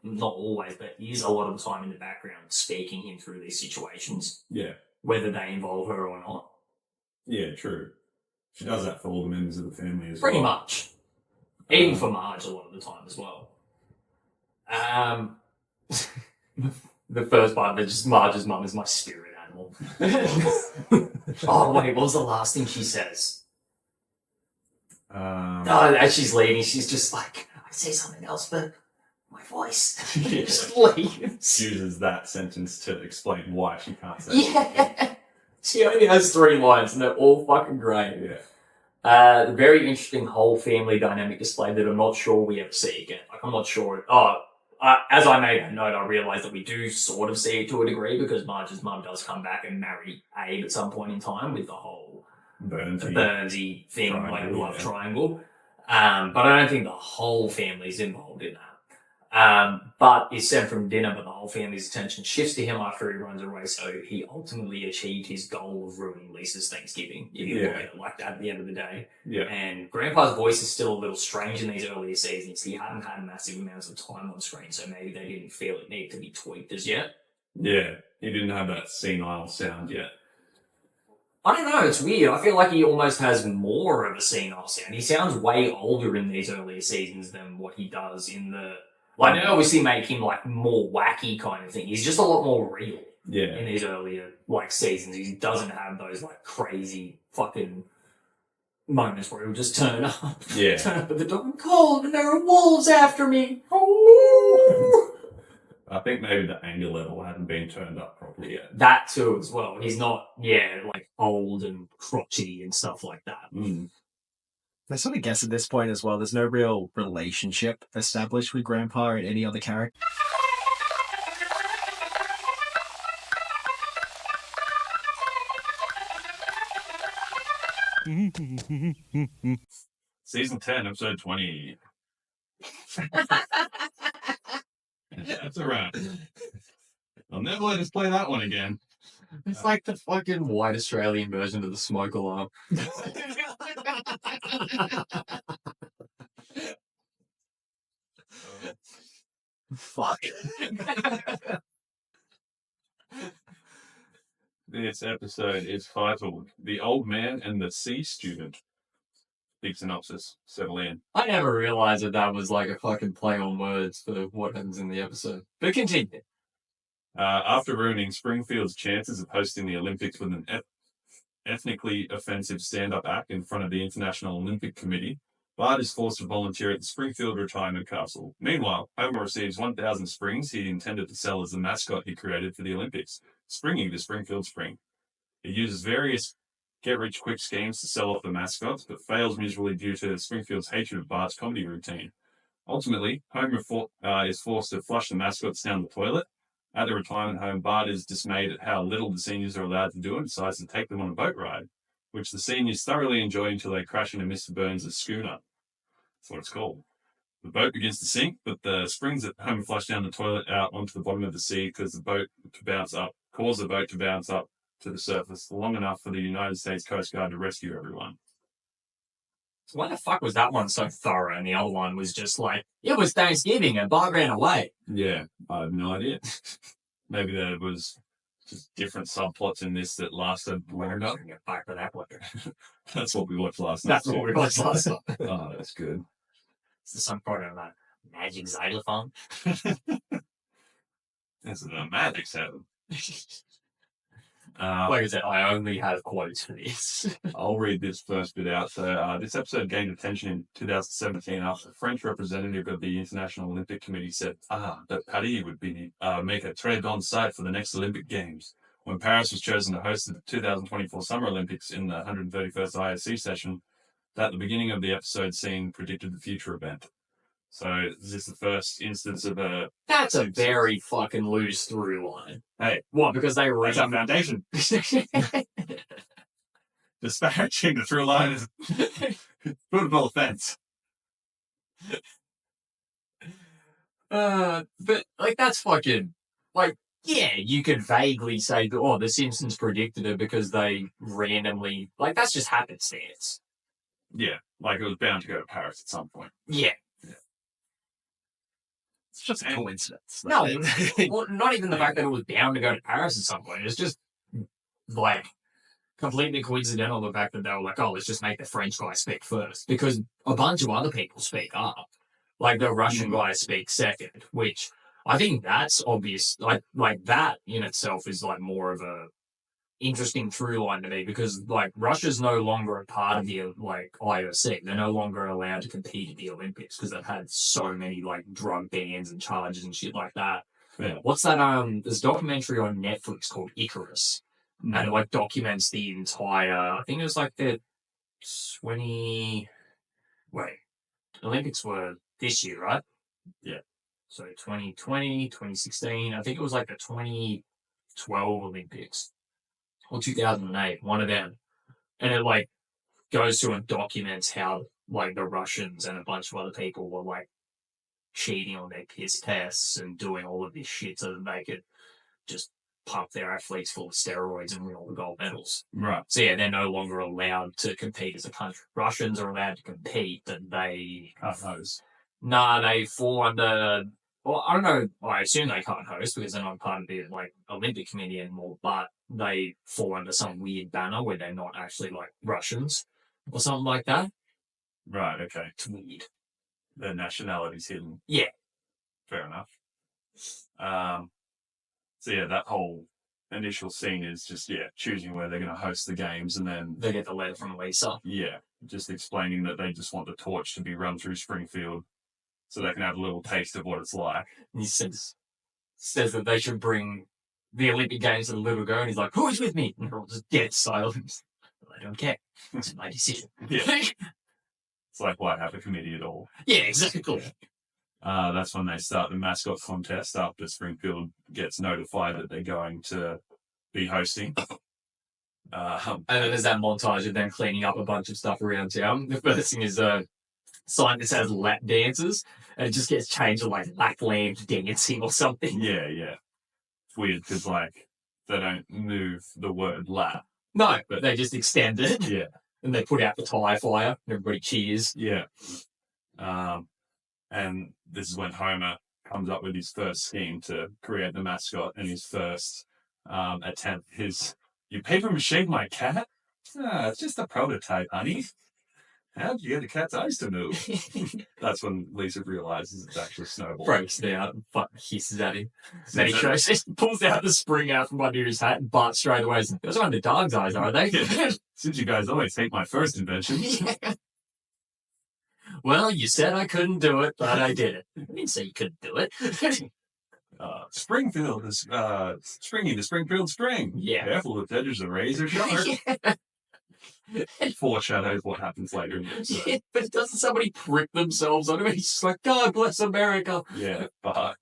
not always, but is a lot of the time in the background speaking him through these situations. Yeah. Whether they involve her or not. Yeah, true. She does that for all the members of the family as Pretty well. much. Even for Marge a lot of the time as well. The first part, but just Marge's mum is my spirit animal. Oh, wait, what was the last thing she says? As she's leaving, she's just like, I say something else, but my voice just leaves. Uses that sentence to explain why she can't say Yeah. She only has 3 lines, and they're all fucking great. Yeah. Very interesting whole family dynamic display that I'm not sure we ever see again. Like, I'm not sure. As I made a note, I realised that we do sort of see it to a degree because Marge's mum does come back and marry Abe at some point in time with the whole Burnsy thing, like love triangle. But I don't think the whole family's involved in that. But is sent from dinner, but the whole family's attention shifts to him after he runs away, so he ultimately achieved his goal of ruining Lisa's Thanksgiving, if you look at it like that at the end of the day. Yeah. And Grandpa's voice is still a little strange in these earlier seasons. He hadn't had massive amounts of time on screen, so maybe they didn't feel it needed to be tweaked as yet. Yeah, he didn't have that senile sound yet. I don't know, it's weird. I feel like he almost has more of a senile sound. He sounds way older in these earlier seasons than what he does in the... Like, they obviously make him, like, more wacky kind of thing. He's just a lot more real in these earlier, like, seasons. He doesn't have those, like, crazy fucking moments where he'll just turn up. Yeah. Turn up at the door. I'm cold and there are wolves after me. Oh. I think maybe the anger level hadn't been turned up properly yet. That too as well. He's not, like, old and crotchety and stuff like that. I sort of guess at this point as well, there's no real relationship established with Grandpa and any other character. Season 10, episode 20. That's a wrap. I'll never let us play that one again. It's like the fucking white Australian version of the smoke alarm. Fuck. This episode is titled The Old Man and the Sea Student. Big synopsis. Settle in. I never realized that was like a fucking play on words for what happens in the episode. But continue. After ruining Springfield's chances of hosting the Olympics with an ethnically offensive stand-up act in front of the International Olympic Committee, Bart is forced to volunteer at the Springfield Retirement Castle. Meanwhile, Homer receives 1,000 springs he intended to sell as the mascot he created for the Olympics, springing the Springfield Spring. He uses various get-rich-quick schemes to sell off the mascots, but fails miserably due to Springfield's hatred of Bart's comedy routine. Ultimately, Homer is forced to flush the mascots down the toilet. At the retirement home, Bart is dismayed at how little the seniors are allowed to do and decides to take them on a boat ride, which the seniors thoroughly enjoy until they crash into Mr. Burns' schooner. That's what it's called. The boat begins to sink, but the springs that Homer flush down the toilet out onto the bottom of the sea cause the boat to bounce up to the surface long enough for the United States Coast Guard to rescue everyone. So why the fuck was that one so thorough and the other one was just like, it was Thanksgiving and Bart ran away? Yeah, I have no idea. Maybe there was just different subplots in this that lasted longer. Get back to that later. That's what we watched last night. That's what we watched last night. Oh, that's good. Is there some part of that magic xylophone? This is a magic sound. Like I said, I only have quotes for this. I'll read this first bit out. So, this episode gained attention in 2017 after a French representative of the International Olympic Committee said, that Paris would be make a très bonne site for the next Olympic Games. When Paris was chosen to host the 2024 Summer Olympics in the 131st IOC session, that the beginning of the episode scene predicted the future event. So, is this the first instance of a... That's a very fucking loose through line. Hey, What, because they were... that's our foundation. Disparaging the through line is football offense. But, like, that's fucking... Like, yeah, you could vaguely say, that, the Simpsons predicted it because they randomly... Like, that's just happenstance. Yeah, like it was bound to go to Paris at some point. Yeah. It's just a coincidence. No, well, not even the fact that it was bound to go to Paris at some point. It's just, like, completely coincidental the fact that they were like, let's just make the French guy speak first. Because a bunch of other people speak up. Like, the Russian guy speaks second, which I think that's obvious. Like that in itself is, like, more of a interesting through line to me because, like, Russia's no longer a part of the, like, IOC. They're no longer allowed to compete at the Olympics because they've had so many, like, drug bans and charges and shit like that. Yeah. What's that? There's a documentary on Netflix called Icarus, and it, like, documents the entire, I think it was, like, the Olympics were this year, right? Yeah. So 2020, 2016, I think it was like the 2012 Olympics or 2008, one of them. And it like goes through and documents how like the Russians and a bunch of other people were like cheating on their piss tests and doing all of this shit so that they could just pump their athletes full of steroids and win all the gold medals. Right. So yeah, they're no longer allowed to compete as a country. Russians are allowed to compete, but they Can't host. nah, they fall under. Well, I don't know. I assume they can't host because they're not part of the like Olympic committee anymore. But they fall under some weird banner where they're not actually like Russians or something like that. Right, okay. It's weird. Their nationality's hidden. Yeah. Fair enough. So yeah, that whole initial scene is just, choosing where they're going to host the games, and then, They get the letter from Lisa. just explaining that they just want the torch to be run through Springfield so they can have a little taste of what it's like. And he says that they should bring the Olympic Games to the little girl, and he's like, "Who's with me?" And they're all just dead silent. I don't care. It's my decision. Yeah. It's like, why have a committee at all? Yeah, exactly. That's when they start the mascot contest after Springfield gets notified that they're going to be hosting. And then there's that montage of them cleaning up a bunch of stuff around town. The first thing is a sign that says lap dances, and it just gets changed to like Lapland dancing or something. Yeah. It's weird because, like, they don't move the word lap. No, but they just extend it. Yeah. And they put out the tire fire, and everybody cheers. Yeah. And this is when Homer comes up with his first scheme to create the mascot, and his first attempt is, "You paper mache my cat? It's just a prototype, honey. How did you get the cat's eyes to move?" That's when Lisa realizes it's actually Snowball. Breaks it out and hisses at him. Then he pulls out the spring out from under his hat, and Bart straight away is like, "Those aren't the dog's eyes, are they?" Since you guys always hate my first invention. Yeah. Well, you said I couldn't do it, but I did it. I didn't say you couldn't do it. Springfield is springy to Springfield Spring. Yeah. Careful, the edges are razor sharp. Foreshadows what happens later in the episode. Yeah, but doesn't somebody prick themselves on him? He's just like, "God bless America." Yeah, but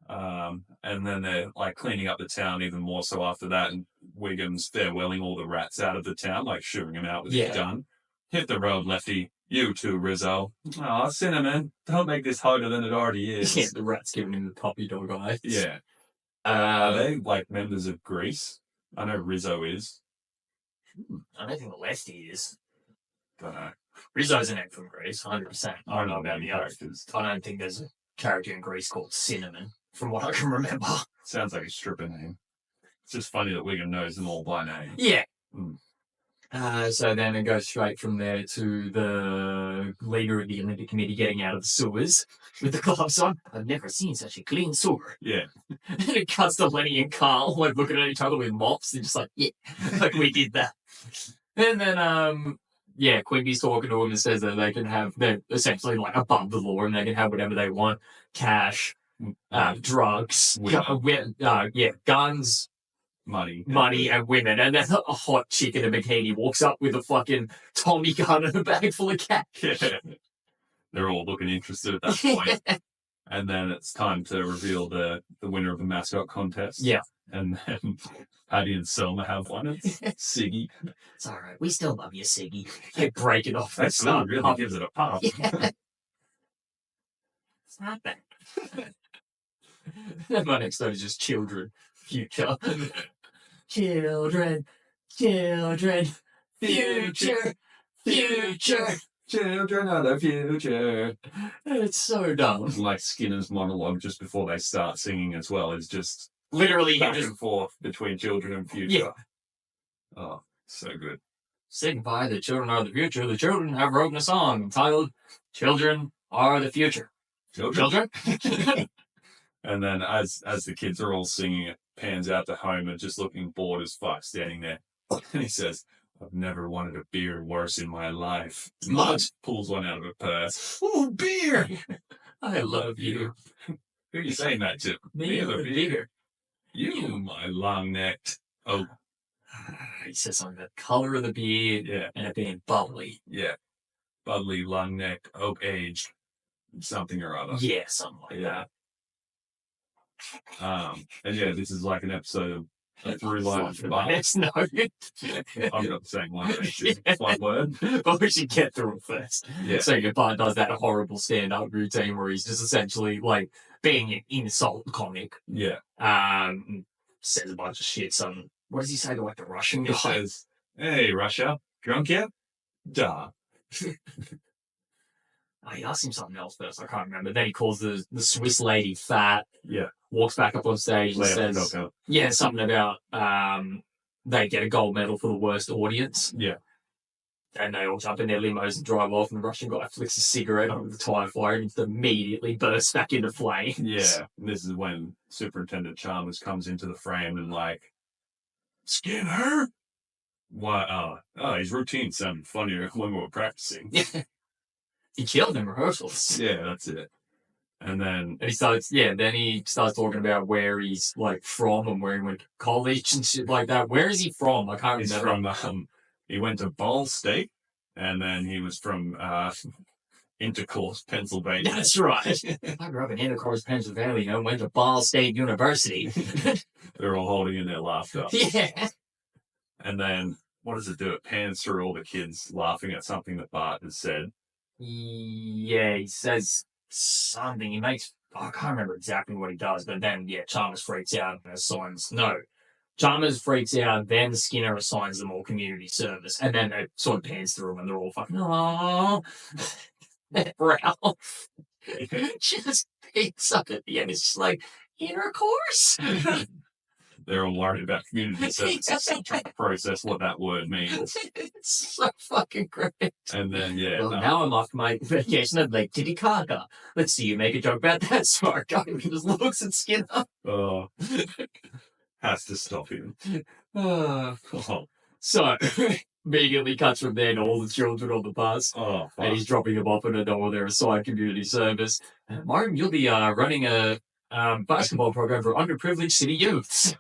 and then they're like cleaning up the town even more so after that, and Wiggum's farewelling all the rats out of the town, like shooing them out with his gun. "Hit the road, Lefty. You too, Rizzo." "Aw, Cinnamon, don't make this harder than it already is." Yeah, the rat's giving him the puppy dog eyes. Yeah. Are they like members of Greece? I know Rizzo is. I don't think Lefty is. Don't know. Rizzo's an egg from Greece, 100%. I don't know about any the others. characters. I don't think there's a character in Greece called Cinnamon, from what I can remember. Sounds like a stripper name. It's just funny that Wiggum knows them all by name. Yeah. Mm. So then it goes straight from there to the leader of the Olympic Committee getting out of the sewers with the gloves on. "I've never seen such a clean sewer." Yeah. And it cuts to Lenny and Carl like looking at each other with mops. They're just like, "Yeah, like we did that." And then, Quimby's talking to him and says that they're essentially like above the law and they can have whatever they want: cash, drugs, guns, money and women. And then a hot chick in a bikini walks up with a fucking Tommy gun and a bag full of cash. Yeah. They're all looking interested at that point. And then it's time to reveal the winner of the mascot contest. Yeah. And then Patty and Selma have one. It's Siggy. "It's all right. We still love you, Siggy." They break it off. That still really gives it a pop. Yeah. It's not bad. Then my next note is just children, future. Children, future. Children are the future. It's so dumb. Like Skinner's monologue just before they start singing as well is just Literally, back and forth between children and future. Yeah. Oh, so good. signify the children are the future. The children have written a song entitled "Children Are the Future." Children? And then as the kids are all singing, it pans out to Homer just looking bored as fuck standing there. And he says, "I've never wanted a beer worse in my life." Mud pulls one out of her purse. "Oh, beer! I love you. Who are you saying that to? Me, the beer. You, my long-necked. Oh. He says something about the color of the beard and it being bubbly. Yeah. Bubbly, long neck, oak aged, something or other. Yeah, something like that. And yeah, this is like an episode of a through line of Bart. No. I'm not saying one. It's one word. But we should get through it first. Yeah. So Bart does that horrible stand-up routine where he's just essentially like being an insult comic. Yeah. Says a bunch of shit. What does he say to like the Russian guy? He says, "Hey, Russia, drunk yet? Duh." He asked him something else first. I can't remember. Then he calls the Swiss lady fat. Yeah. Walks back up on stage and says, something about they get a gold medal for the worst audience. Yeah. And they all jump in their limos and drive off, and the Russian guy flicks a cigarette over the tire fire and immediately bursts back into flames. Yeah. This is when Superintendent Chalmers comes into the frame and like, Skinner? Why? His routine sounded funnier when we were practicing. He killed in rehearsals. Yeah, that's it. And then he starts talking about where he's like from and where he went to college and shit like that. Where is he from? I can't remember. He's from he went to Ball State, and then he was from Intercourse, Pennsylvania. That's right. I grew up in Intercourse, Pennsylvania, and went to Ball State University. They're all holding in their laughter. Yeah. And then what does it do? It pans through all the kids laughing at something that Bart has said. Yeah, he says something. I can't remember exactly what he does, but then, Chalmers freaks out and assigns, Chalmers freaks out, then Skinner assigns them all community service, and then it sort of pans through them and they're all fucking, aww. Ralph just picks up at the end. It's just like, intercourse? They're all worried about community service. Still trying to process what that word means. It's so fucking great. And then, now I'm off my vacation at Lake Titicaca. Let's see you make a joke about that smart guy who just looks at Skinner. Oh, has to stop him. So, immediately cuts from there to all the children on the bus. Oh, fuck. And he's dropping them off in a door their assigned community service. Martin, you'll be running a basketball program for underprivileged city youths.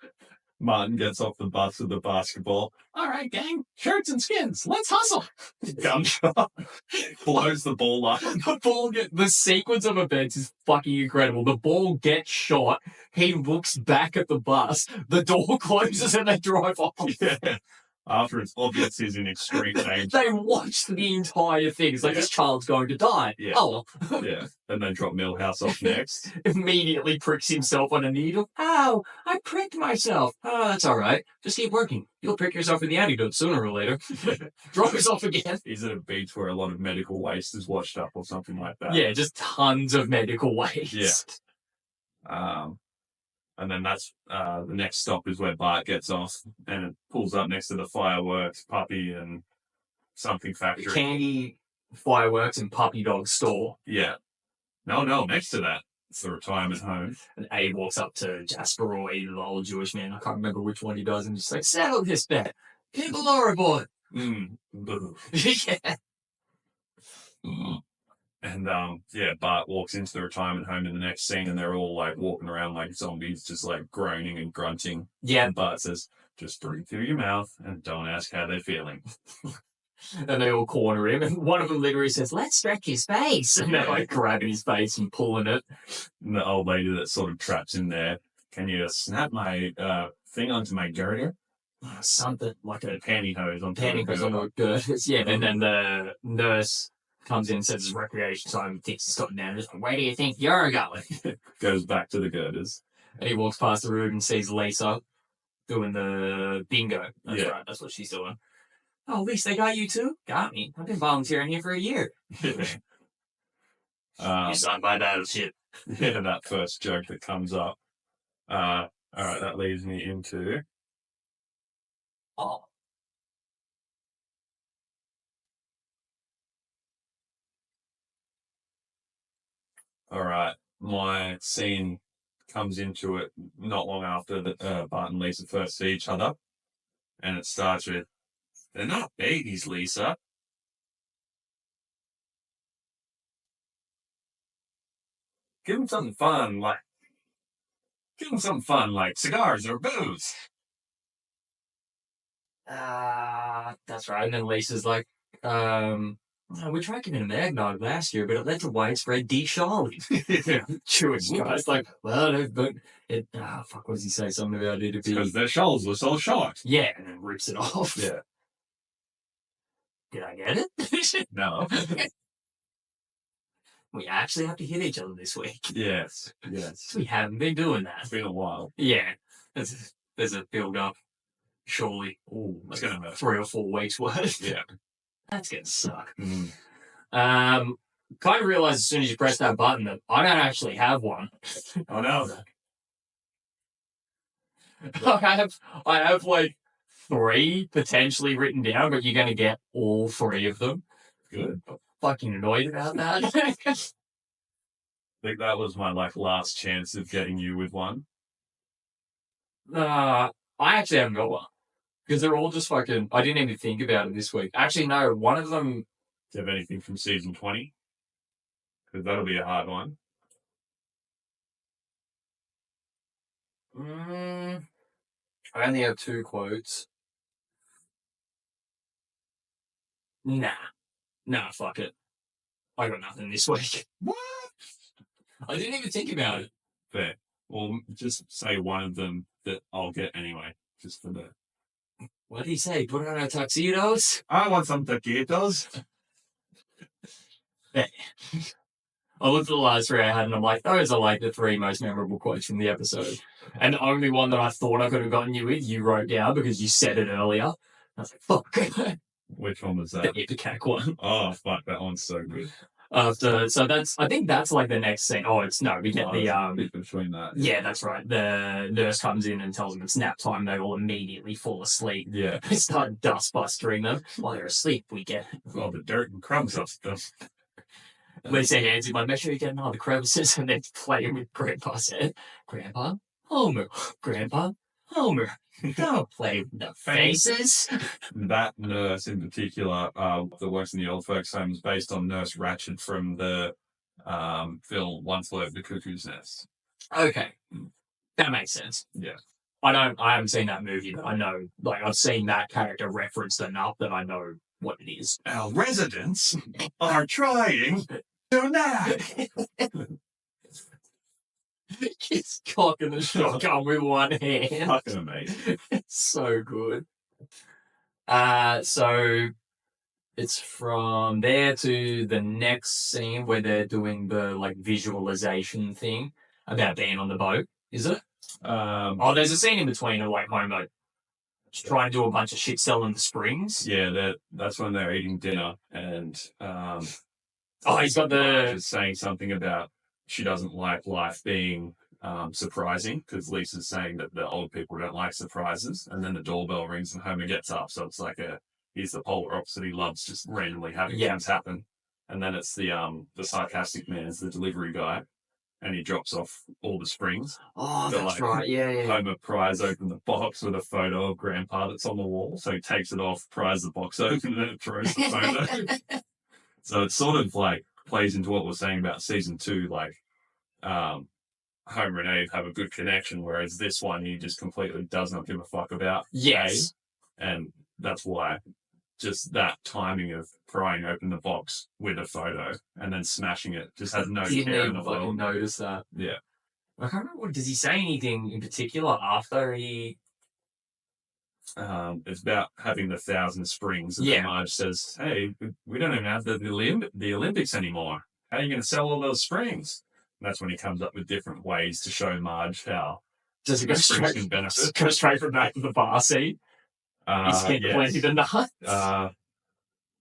Martin gets off the bus with the basketball. All right, gang, shirts and skins. Let's hustle. Gunshot. Blows the ball up. The sequence of events is fucking incredible. The ball gets shot. He looks back at the bus. The door closes and they drive off. Yeah. After it's obvious he's in extreme danger. They watched the entire thing. It's like, this child's going to die. Yeah. Oh. Yeah. And then drop Milhouse off next. Immediately pricks himself on a needle. Ow, I pricked myself. Oh, that's all right. Just keep working. You'll prick yourself with the antidote sooner or later. Drop yourself again. He's at a beach where a lot of medical waste is washed up or something like that. Yeah, just tons of medical waste. Yeah. And then that's the next stop is where Bart gets off, and it pulls up next to the fireworks, puppy, and something factory. Candy, fireworks, and puppy dog store. Yeah. No, next to that, it's the retirement home. And Abe walks up to Jasper or Abe, the old Jewish man. I can't remember which one he does, and just like, settle this bet. People are aboard. Boo. Yeah. And Bart walks into the retirement home in the next scene, and they're all like walking around like zombies, just like groaning and grunting. Yeah. And Bart says, "Just breathe through your mouth and don't ask how they're feeling." And they all corner him, and one of them literally says, "Let's stretch his face." And they're like grabbing his face and pulling it. And the old lady that sort of traps in there, "Can you snap my thing onto my girder?" Something like a pantyhose on girders. Yeah. And then the nurse comes in and says it's recreation time, thinks he's got down. Just, where do you think you're going? Goes back to the girders. And he walks past the room and sees Lisa doing the bingo. That's right, that's what she's doing. Oh, at least they got you too? Got me. I've been volunteering here for a year. You signed my battleship. Yeah, that first joke that comes up. All right, that leads me into... Oh. All right, my scene comes into it not long after Bart and Lisa first see each other. And it starts with, "They're not babies, Lisa." Give them something fun like cigars or booze. That's right. And then Lisa's like, we tried giving him eggnog last year, but it led to widespread de-Charlie. Jewish guy's like, well, but it, fuck, what does he say? Something about it to be... Because their shells were so short. Yeah, and then rips it off. Yeah. Did I get it? No. We actually have to hit each other this week. Yes. We haven't been doing that. It's been a while. Yeah. There's a build-up. Surely. Ooh, it's going to hurt. 3 or 4 weeks worth. Yeah. That's going to suck. Mm. Kind of realized as soon as you press that button that I don't actually have one. Oh, no. I have like 3 potentially written down, but you're going to get all 3 of them. Good. I'm fucking annoyed about that. I think that was my last chance of getting you with one. I actually haven't got one. Because they're all just fucking... I didn't even think about it this week. Actually, no, one of them... Do you have anything from season 20? Because that'll be a hard one. I only have 2 quotes. Nah, fuck it. I got nothing this week. What? I didn't even think about it. Fair. Well, just say one of them that I'll get anyway. Just for the... What did he say? Put on our tuxedos? I want some taquitos. I looked at the last 3 I had and I'm like, those are like the 3 most memorable quotes from the episode. And the only one that I thought I could have gotten you with, you wrote down because you said it earlier. I was like, fuck. Which one was The that? Ipecac one. Oh, fuck, that one's so good. I think that's like the next scene. We get the, between that. yeah, that's right. The nurse comes in and tells them it's nap time. They all immediately fall asleep. Yeah. They start dust bustering them. While they're asleep, we get All the dirt and crumbs off them. Lays their hands in my make sure you get in all the crevices and then playing with Grandpa's head. Grandpa, Homer. Grandpa, Homer. Don't play with the faces. That nurse in particular, that works in the old folks' home, is based on Nurse Ratched from the film One Flew Over the Cuckoo's Nest. Okay. That makes sense. Yeah. I haven't seen that movie, but I know, like, I've seen that character referenced enough that I know what it is. Our residents are trying to nap. He's cocking the shotgun with one hand. Fucking amazing. It's so good. So it's from there to the next scene where they're doing the like visualization thing about being on the boat. Is it? There's a scene in between of like Homer just trying to do a bunch of shit selling the springs. Yeah, that's when they're eating dinner, and He's got the just saying something about she doesn't like life being surprising, because Lisa's saying that the old people don't like surprises, and then the doorbell rings and Homer gets up, so it's like he's the polar opposite. He loves just randomly having things happen, and then it's the sarcastic man is the delivery guy, and he drops off all the springs. Oh, So, that's like, right. Yeah. Homer pries open the box with a photo of Grandpa that's on the wall, so he takes it off, pries the box open, and then throws the photo. So it sort of like plays into what we're saying about season 2, like Homer and Abe have a good connection, whereas this one he just completely does not give a fuck about Yes. Abe, and that's why just that timing of prying open the box with a photo and then smashing it just has no Didn't care in even the fucking world. notice that. Yeah. I can't remember. Does he say anything in particular after he? It's about having the 1,000 springs. And Yeah. then Marge says, hey, we don't even have the Olympics anymore. How are you going to sell all those springs? And that's when he comes up with different ways to show Marge how Does it go springs straight? can benefit. Go straight from back to the bar seat. He's getting yes. plenty the nuts.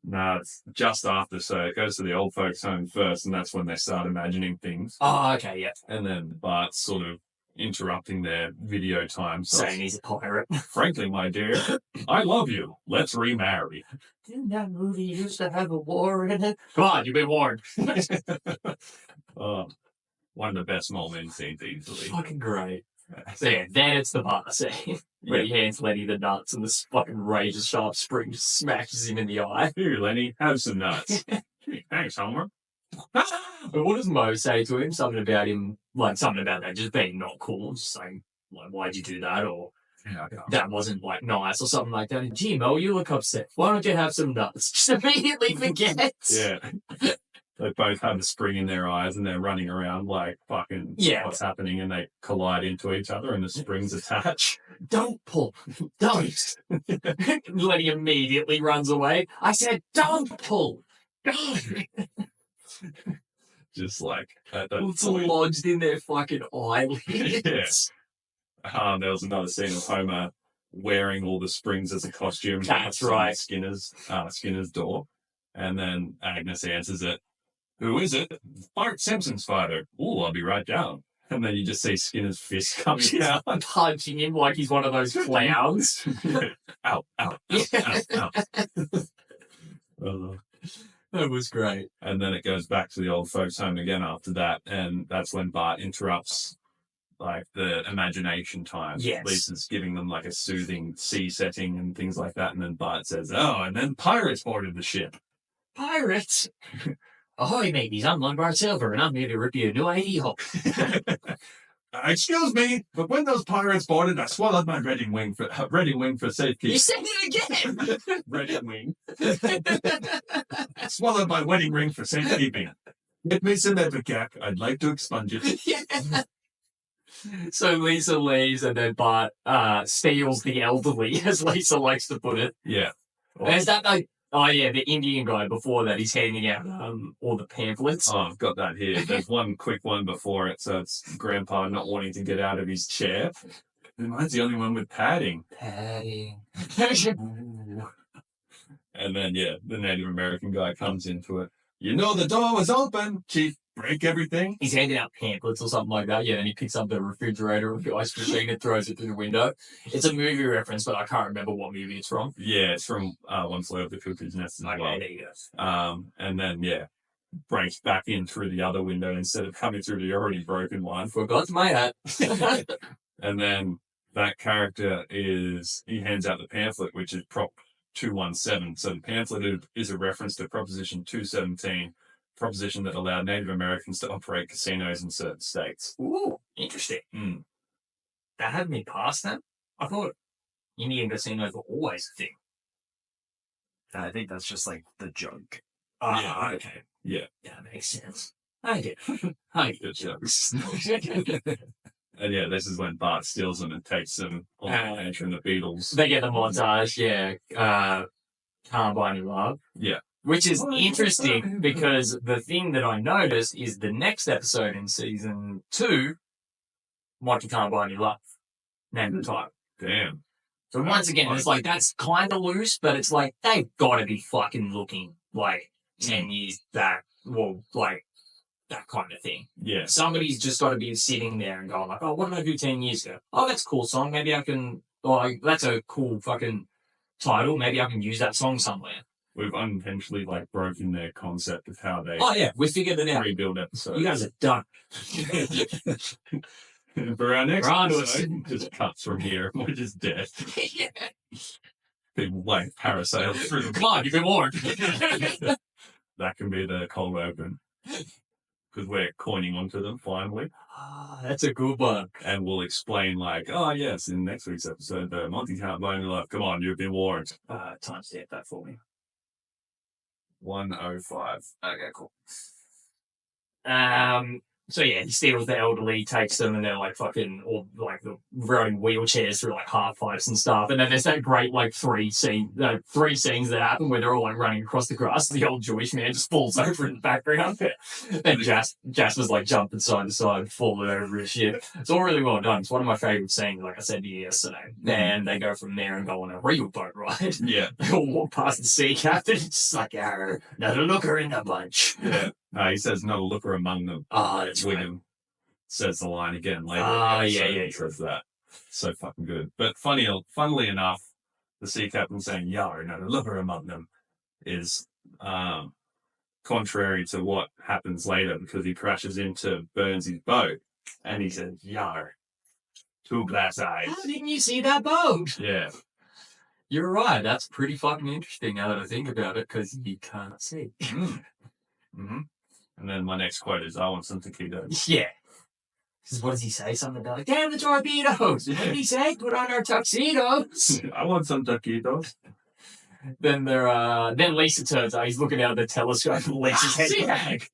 No, it's just after. So it goes to the old folks' home first, and that's when they start imagining things. Oh, okay, yeah. And then Bart's sort of interrupting their video time. So Saying he's a pirate. frankly, my dear, I love you. Let's remarry. Didn't that movie used to have a war in it? Come on, you've been warned. One of the best moment scenes easily. Fucking great. So yeah, then it's the bar scene. Where he hands Lenny the nuts and this fucking razor sharp spring just smashes him in the eye. Here, Lenny, have some nuts. Thanks, Homer. But what does Mo say to him? Something about him, like something about that just being not cool. Just saying, like, why'd you do that? Or Yeah. that wasn't like nice or something like that. Gee, Mo, you look upset. Why don't you have some nuts? Just immediately forgets. Yeah. They both have a spring in their eyes and they're running around like fucking Yeah. what's happening, and they collide into each other and the springs attach. Don't pull. Don't. Lenny immediately runs away. I said, don't pull. Just like at that It's point. lodged in their fucking eyelids. There was another scene of Homer wearing all the springs as a costume. That's on right. Skinner's door. And then Agnes answers it. Who is it? Bart Simpson's father. Ooh, I'll be right down. And then you just see Skinner's fist coming down. Punching him like he's one of those clowns. Ow, ow, ow, ow, ow. That was great. And then it goes back to the old folks' home again after that. And that's when Bart interrupts like the imagination time. Yes. Lisa's giving them like a soothing sea setting and things like that. And then Bart says, oh, and then pirates boarded the ship. Pirates? Ahoy, mateys, I'm Lombard Silver, and I'm here to rip you a new ID hole. Excuse me, but when those pirates boarded, I swallowed my redding wing for safekeeping. You said it again! Redding wing. I swallowed my wedding ring for safekeeping. Get me some Epicac. I'd like to expunge it. Yeah. So Lisa leaves, and then Bart steals the elderly, as Lisa likes to put it. Yeah. Is that like... Oh, yeah, the Indian guy before that, he's handing out all the pamphlets. Oh, I've got that here. There's one quick one before it, so it's Grandpa not wanting to get out of his chair. Mine's the only one with padding. Padding. And then, yeah, the Native American guy comes into it. You know the door was open, Chief. Break everything. He's handing out pamphlets or something like that. Yeah, and he picks up the refrigerator with the ice machine and throws it through the window. It's a movie reference, but I can't remember what movie it's from. Yeah, it's from One Flew Over the Cuckoo's Nest as well. Okay, there you go. And then, yeah, breaks back in through the other window instead of coming through the already broken one. Forgot my hat. And then that character he hands out the pamphlet, which is Prop 217. So the pamphlet is a reference to Proposition 217, proposition that allowed Native Americans to operate casinos in certain states. Ooh, interesting. Mm. That hadn't been past that? I thought Indian casinos were always a thing. I think that's just like the joke. Ah, okay. Yeah. That makes sense. I get Good jokes. And yeah, this is when Bart steals them and takes them on the adventure in the Beatles. They get the montage, yeah. Can't Buy Me Love. Yeah. Which is interesting because the thing that I noticed is the next episode in season 2, What You Can't Buy Me Love. Name the title. Damn. So once again, it's like, that's kind of loose, but it's like, they've got to be fucking looking like 10 years back. Well, like, that kind of thing. Yeah. Somebody's just got to be sitting there and going like, oh, what did I do 10 years ago? Oh, that's a cool song. Maybe I can, like, that's a cool fucking title. Maybe I can use that song somewhere. We've unintentionally like broken their concept of how they Oh, yeah, we figured it out. rebuild episodes. You guys are done. For our next We're on to episode, just cuts from here. We're just dead. Yeah. People like parasail through the Come on, you've been warned. That can be the cold open. Because we're coining onto them finally. Ah, that's a good one. And we'll explain like, oh yes, in next week's episode, Monty Can't Buy Me Love. Come on, you've been warned. Timestamp that for me. 105. Okay, cool. So yeah, he steals the elderly, takes them, and they're like fucking, or like the running wheelchairs through like half pipes and stuff. And then there's that great like three scenes that happen where they're all like running across the grass. The old Jewish man just falls over in the background, and Jasper's like jumping side to side, falling over his shit. It's all really well done. It's one of my favorite scenes, like I said to you yesterday. And they go from there and go on a real boat ride. Yeah. They all walk past the sea captain. It's just like, another looker in the bunch. Yeah. He says not a looker among them. Oh, that's right. William says the line again later. Oh, in the yeah, episode. yeah. He says that. So fucking good. But funnily enough, the sea captain saying, "Yar, not a looker among them," is contrary to what happens later because he crashes into Burns' boat and he says, "Yar, two glass eyes." How didn't you see that boat? Yeah. You're right. That's pretty fucking interesting now that I think about it, because you can't see. Mm-hmm. And then my next quote is, "I want some taquitos." Yeah. What does he say? Something about like, damn the torpedoes! What did he say? Put on our tuxedos! I want some taquitos. Then then Lisa turns out, he's looking out the telescope and Lisa's head back.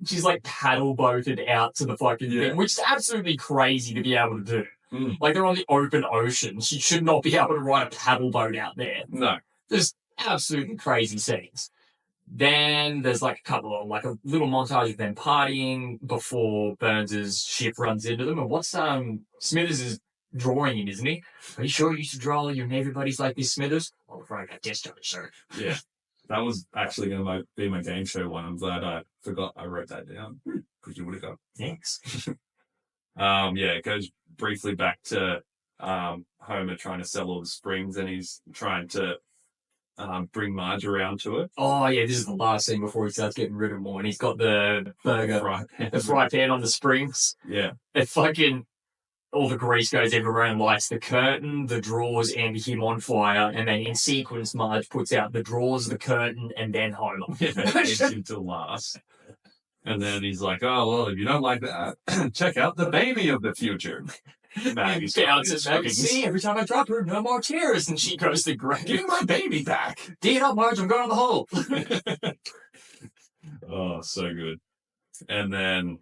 She's like paddle boated out to the fucking thing, which is absolutely crazy to be able to do. Mm. Like they're on the open ocean. She should not be able to ride a paddle boat out there. No. Just absolutely crazy scenes. Then there's like a couple of like a little montage of them partying before Burns's ship runs into them. And what's Smithers is drawing him, isn't he? Are you sure you used to draw all your Navy buddies like this, Smithers? Oh, before I got discharged, sir. Yeah. That was actually going to be my game show one. I'm glad I forgot I wrote that down. Because you would have got. Thanks. It goes briefly back to Homer trying to sell all the springs, and he's trying to bring Marge around to it. Oh, yeah, this is the last scene before he starts getting rid of more. And he's got the burger, the fry pan on the springs. Yeah. It fucking... all the grease goes everywhere and lights the curtain, the drawers, and him on fire. And then in sequence, Marge puts out the drawers, the curtain, and then Homer. It's into last. And then he's like, oh, well, if you don't like that, check out the baby of the future. Maggie's see, every time I drop her, no more tears. And she goes to grab give my baby back. dig it up, Marge, I'm going in the hole. Oh, so good. And then,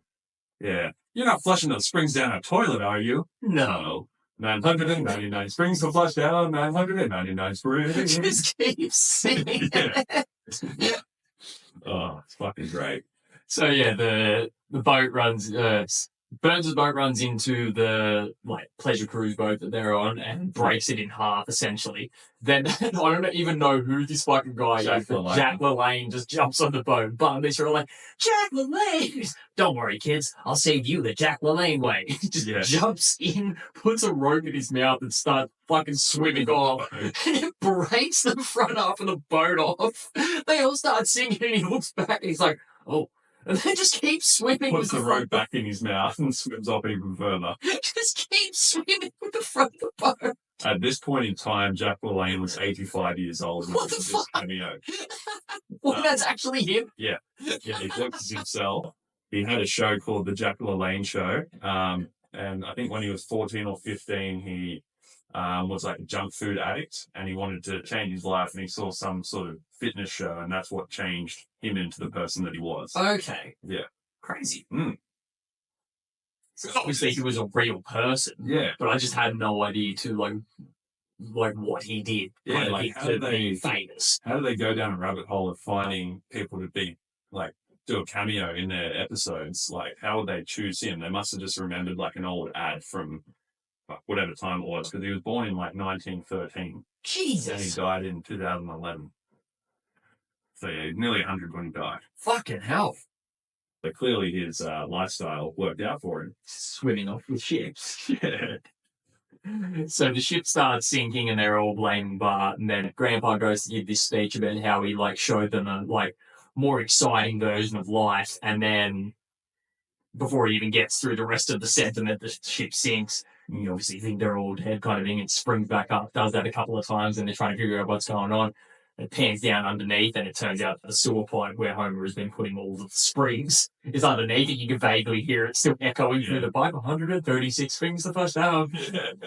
yeah. You're not flushing those springs down a toilet, are you? No. 999 springs to flush down, 999 springs. Just keep singing. Yeah. Oh, it's fucking great. So yeah, the boat runs, Burns' boat runs into the like pleasure cruise boat that they're on and breaks it in half essentially. Then I don't even know who this fucking guy is, but Jack LaLanne just jumps on the boat. But they're like, Jack LaLanne! Don't worry, kids, I'll save you the Jack LaLanne way. He just jumps in, puts a rope in his mouth and starts fucking swimming off. And it breaks the front half of the boat off. They all start singing and he looks back and he's like, oh. And then just keeps swimming. Puts the rope back in his mouth and swims off even further. Just keeps swimming with the front of the boat. At this point in time, Jack LaLanne was 85 years old. What the fuck? Cameo. Well, that's actually him? Yeah. Yeah, he looked as himself. He had a show called The Jack LaLanne Show. And I think when he was 14 or 15, he was like a junk food addict and he wanted to change his life and he saw some sort of fitness show and that's what changed him into the person that he was. Okay. Yeah. Crazy. Mm. So obviously he was a real person. Yeah. But I just had no idea to like what he did. Yeah, like how to did they be famous. How do they go down a rabbit hole of finding people to be like do a cameo in their episodes? Like how would they choose him? They must have just remembered like an old ad from whatever time it was, because he was born in like 1913. Jesus. And he died in 2011. So yeah, he's nearly 100 when he died. Fucking hell. But clearly his lifestyle worked out for him. Swimming off with ships. Yeah. So the ship starts sinking and they're all blaming Bart, and then Grandpa goes to give this speech about how he like showed them a like more exciting version of life, and then before he even gets through the rest of the sentiment, the ship sinks. You obviously think they're all dead kind of thing. It springs back up, does that a couple of times, and they're trying to figure out what's going on. It pans down underneath, and it turns out the sewer pipe where Homer has been putting all the springs is underneath it. You can vaguely hear it still echoing through the pipe. 136 springs the first time.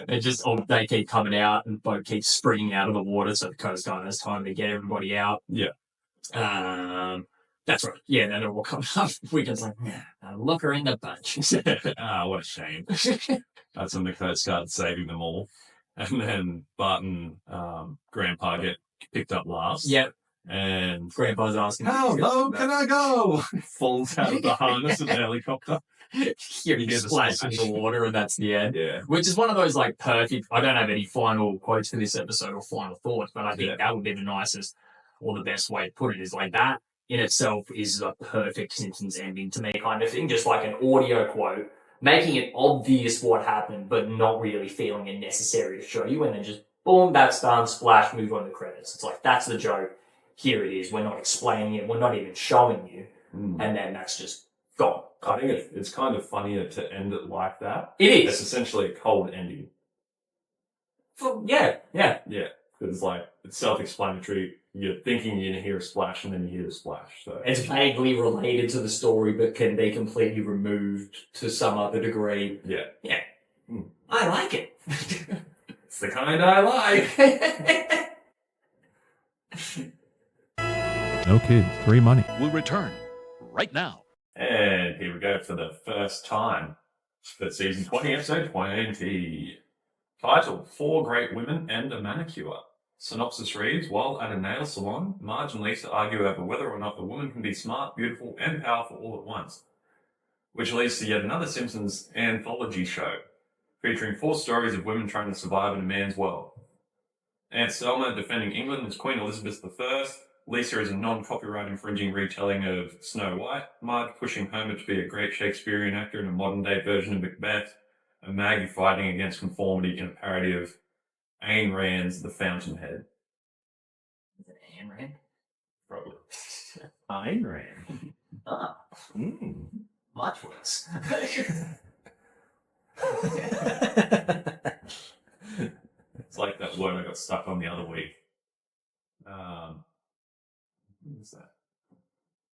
And just they keep coming out, and the boat keeps springing out of the water, so the Coast Guard has time to get everybody out. Yeah. That's right. Yeah, then it will come up. We just like, look her in the bunch. What a shame. That's when the Coast Guard saving them all. And then Bart and Grandpa get picked up last. Yep. And Grandpa's asking, how low can I go? Falls out of the harness of the helicopter. Here he splash in the water, and that's the end. Yeah. Which is one of those like perfect. I don't have any final quotes for this episode or final thoughts, but I think that would be the nicest or the best way to put it. Is like that in itself is a perfect Simpsons ending to me, kind of thing. Just like an audio quote, making it obvious what happened, but not really feeling it necessary to show you, and then just boom, that's done, splash, move on to credits. It's like, that's the joke. Here it is. We're not explaining it. We're not even showing you. And then that's just gone. I think it's kind of funnier to end it like that. It is. It's essentially a cold ending. Yeah. Yeah. Because like, it's self-explanatory. you're thinking you're gonna hear a splash, and then you hear the splash. So It's vaguely related to the story, but can be completely removed to some other degree. yeah, Yeah. I like it. it's the kind I like. No kids, 3 money. Will return right now. And here we go for the first time for season 20, episode 20. Titled 4 Great Women and a Manicure. Synopsis reads, while at a nail salon, Marge and Lisa argue over whether or not a woman can be smart, beautiful, and powerful all at once. Which leads to yet another Simpsons anthology show, featuring 4 stories of women trying to survive in a man's world. Aunt Selma defending England as Queen Elizabeth I. Lisa is a non-copyright infringing retelling of Snow White. Marge pushing Homer to be a great Shakespearean actor in a modern-day version of Macbeth. And Maggie fighting against conformity in a parody of Ayn Rand's The Fountainhead. Is it Ayn Rand? Probably. Ayn Rand. Ah, much worse. It's like that word I got stuck on the other week. What is that?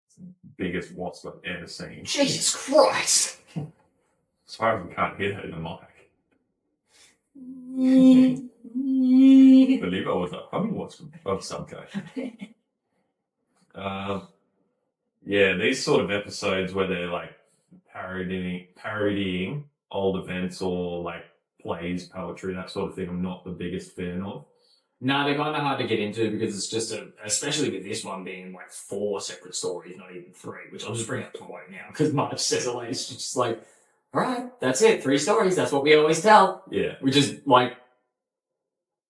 It's the biggest wasp I've ever seen. Jesus Christ! As far as we can't hear that in the mic. I believe I was a humming wasp of some kind. Yeah, these sort of episodes where they're like parodying old events or like plays, poetry, that sort of thing, I'm not the biggest fan of. No, they're kind of hard to get into because it's just especially with this one being like 4 separate stories, not even 3, which I'll just bring up to quote now because Marge says it like, it's just like, all right, that's it, 3 stories, that's what we always tell. Yeah. Which is like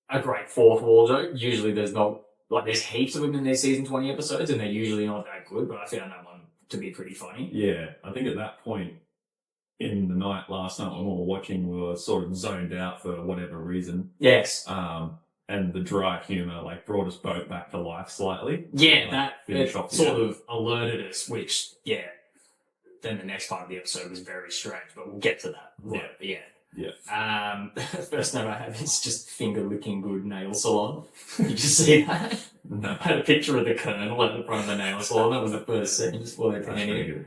a great 4th wall joke. Usually there's not, like there's heaps of them in their season 20 episodes and they're usually not that good, but I found that one to be pretty funny. Yeah, I think at that point in the night last night when we were watching, we were sort of zoned out for whatever reason. Yes. And the dry humour like brought us both back to life slightly. Yeah, Like, that finish it off sort together. of alerted us, which, yeah, then the next part of the episode was very strange, but we'll get to that. Right at the end. Yeah. The first note I have is just finger licking good nail salon. Did you see that? No. I had a picture of the Colonel at the front of the nail salon. That was the first scene just before they That's came pretty in. good.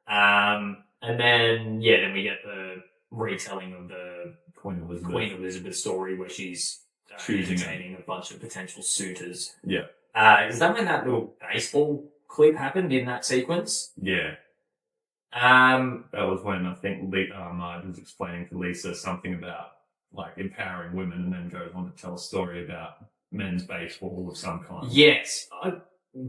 And then, yeah, then we get the retelling of the Queen Elizabeth. Queen Elizabeth story where she's Choosing entertaining a bunch of potential suitors. Yeah. Is that when that little baseball clip happened in that sequence? Yeah. That was when I think Marge was explaining to Lisa something about like empowering women and then goes on to tell a story about men's baseball of some kind. Yes. I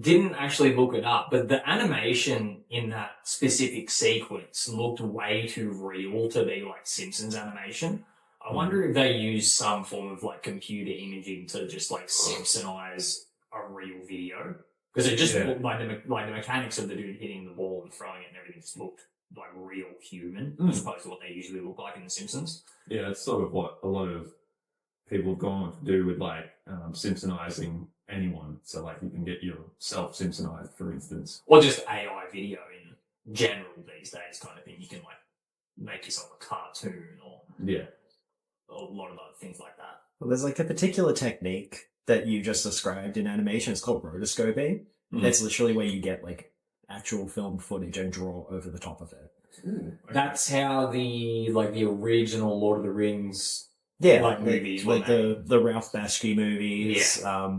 didn't actually look it up, but the animation in that specific sequence looked way too real to be like Simpsons animation. I wonder if they used some form of like computer imaging to just like Simpsonize a real video. Because it just looked like the mechanics of the dude hitting the ball and throwing it and everything just looked like real human, as opposed to what they usually look like in The Simpsons. Yeah, it's sort of what a lot of people have gone on to do with like Simpsonizing anyone. So like you can get yourself Simpsonized, for instance. Or just AI video in general these days kind of thing. You can like make yourself a cartoon or Yeah. a lot of other things like that. Well, there's like a particular technique that you just described in animation. It's called rotoscoping. That's literally where you get like actual film footage and draw over the top of it. Ooh, okay. That's how the original Lord of the Rings Yeah, like movies were like the Ralph Bakshi movies. Yeah.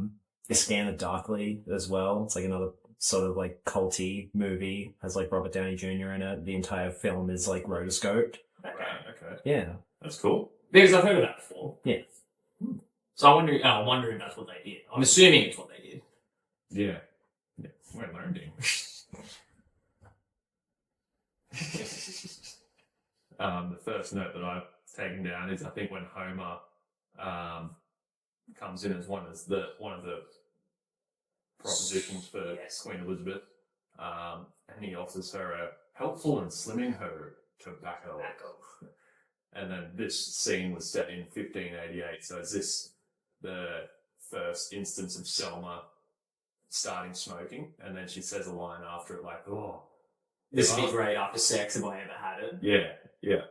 The Scanner Darkly as well. It's like another sort of like culty movie. Has like Robert Downey Jr. in it. The entire film is like rotoscoped. Right, okay. Yeah. That's cool. Because I've heard of that before. Yeah. So I wonder if that's what they did. I'm assuming it's what they did. Yeah. Yeah. We're learning. The first note that I've taken down is I think when Homer comes in as one of the propositions for Queen Elizabeth, and he offers her a helpful and slimming her tobacco. And then this scene was set in 1588, so is this the first instance of Selma starting smoking? And then she says a line after it like, oh, This would be great after sex if I ever had it. yeah, yeah.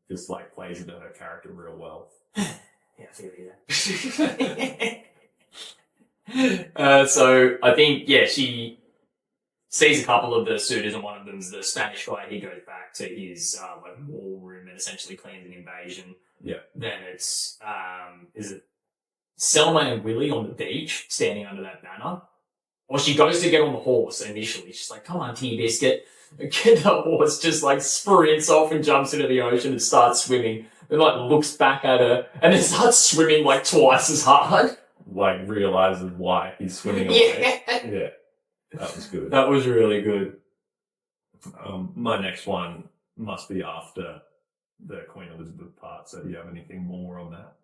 Just like plays into her character real well. Yeah, I feel you there. So I think, she sees a couple of the suitors, and one of them's the Spanish guy. He goes back to his war room and essentially plans an invasion. Yeah. Then it's is it Selma and Willie on the beach standing under that banner? Or she goes to get on the horse initially. She's like, "Come on, Tea Biscuit." And the horse just like sprints off and jumps into the ocean and starts swimming. Then like looks back at her and then starts swimming like twice as hard. Like realizes why he's swimming away. Yeah. Yeah. That was good. That was really good. My next one must be after the Queen Elizabeth part. So do you have anything more on that?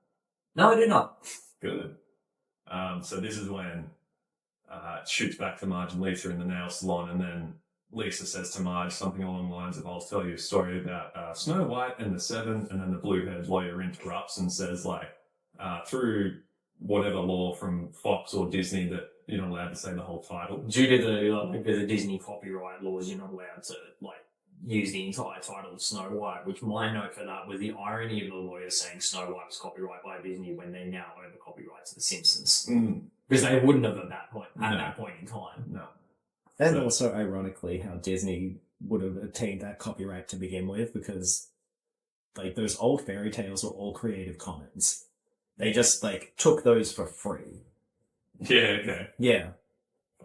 No, I do not. Good. So this is when it shoots back to Marge and Lisa in the nail salon, and then Lisa says to Marge something along the lines of, "I'll tell you a story about Snow White and the Seven," and then the blue-haired lawyer interrupts and says, like, through whatever law from Fox or Disney that you're not allowed to say the whole title. Due to the Disney copyright laws, you're not allowed to use the entire title of Snow White, which my note for that was the irony of the lawyer saying Snow White was copyrighted by Disney when they now own the copyright to The Simpsons. Because they wouldn't have at that point in time. No. And also, ironically, how Disney would have obtained that copyright to begin with, because those old fairy tales were all Creative Commons. They just took those for free. Yeah, okay. Yeah.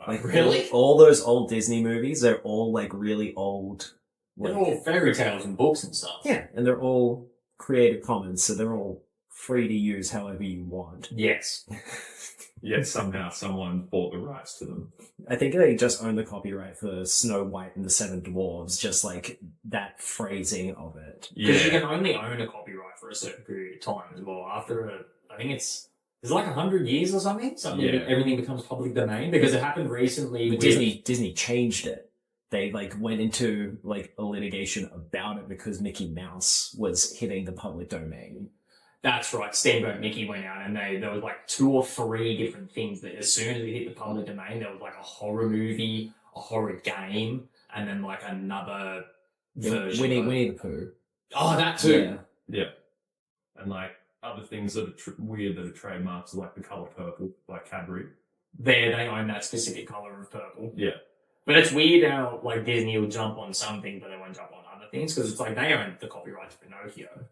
Really? All those old Disney movies, they're all really old. They're all fairy tales and books and stuff. Yeah, and they're all Creative Commons, so they're all free to use however you want. Yes. Yet somehow someone bought the rights to them. I think they just own the copyright for Snow White and the Seven Dwarves, just that phrasing of it. Because you can only own a copyright for a certain period of time as well. After I think it's 100 years or something. Everything becomes public domain, because it happened recently. But Disney changed it. They went into a litigation about it because Mickey Mouse was hitting the public domain. That's right. Steamboat Mickey went out, and there was 2 or 3 different things that as soon as it hit the public domain, there was a horror movie, a horror game, and then another version. Winnie the Pooh. Oh, that too. Yeah. And other things that are weird that are trademarks, like the color purple, like Cadbury. They own that specific color of purple. Yeah. But it's weird how Disney will jump on something, but they won't jump on other things, because it's they own the copyright to Pinocchio.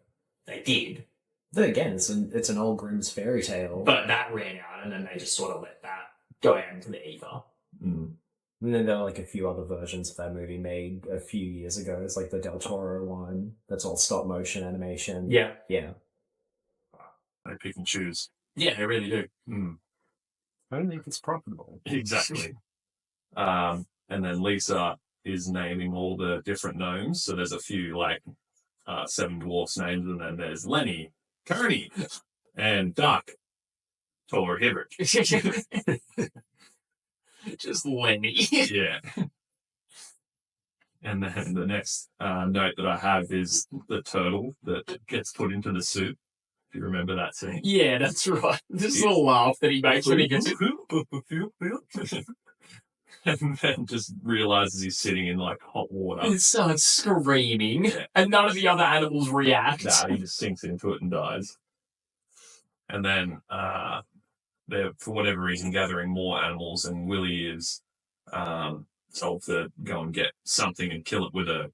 They did. Then again, it's an old Grimm's fairy tale. But that ran out, and then they just sort of let that go out into the ether. And then there were a few other versions of that movie made a few years ago. It's the Del Toro one that's all stop motion animation. Yeah. Yeah. They pick and choose. Yeah, they really do. I don't think it's profitable. Exactly. And then Lisa is naming all the different gnomes. So there's a few Seven Dwarfs names, and then there's Lenny, Kearney, and Duck, Tor Hibbert. Just Lenny. Yeah. And then the next note that I have is the turtle that gets put into the soup. If you remember that scene. Yeah, that's right. This little laugh that he makes when he gets and then just realizes he's sitting in hot water. He starts screaming, and none of the other animals react. Nah, he just sinks into it and dies. And then they're, for whatever reason, gathering more animals, and Willie is told to go and get something and kill it with an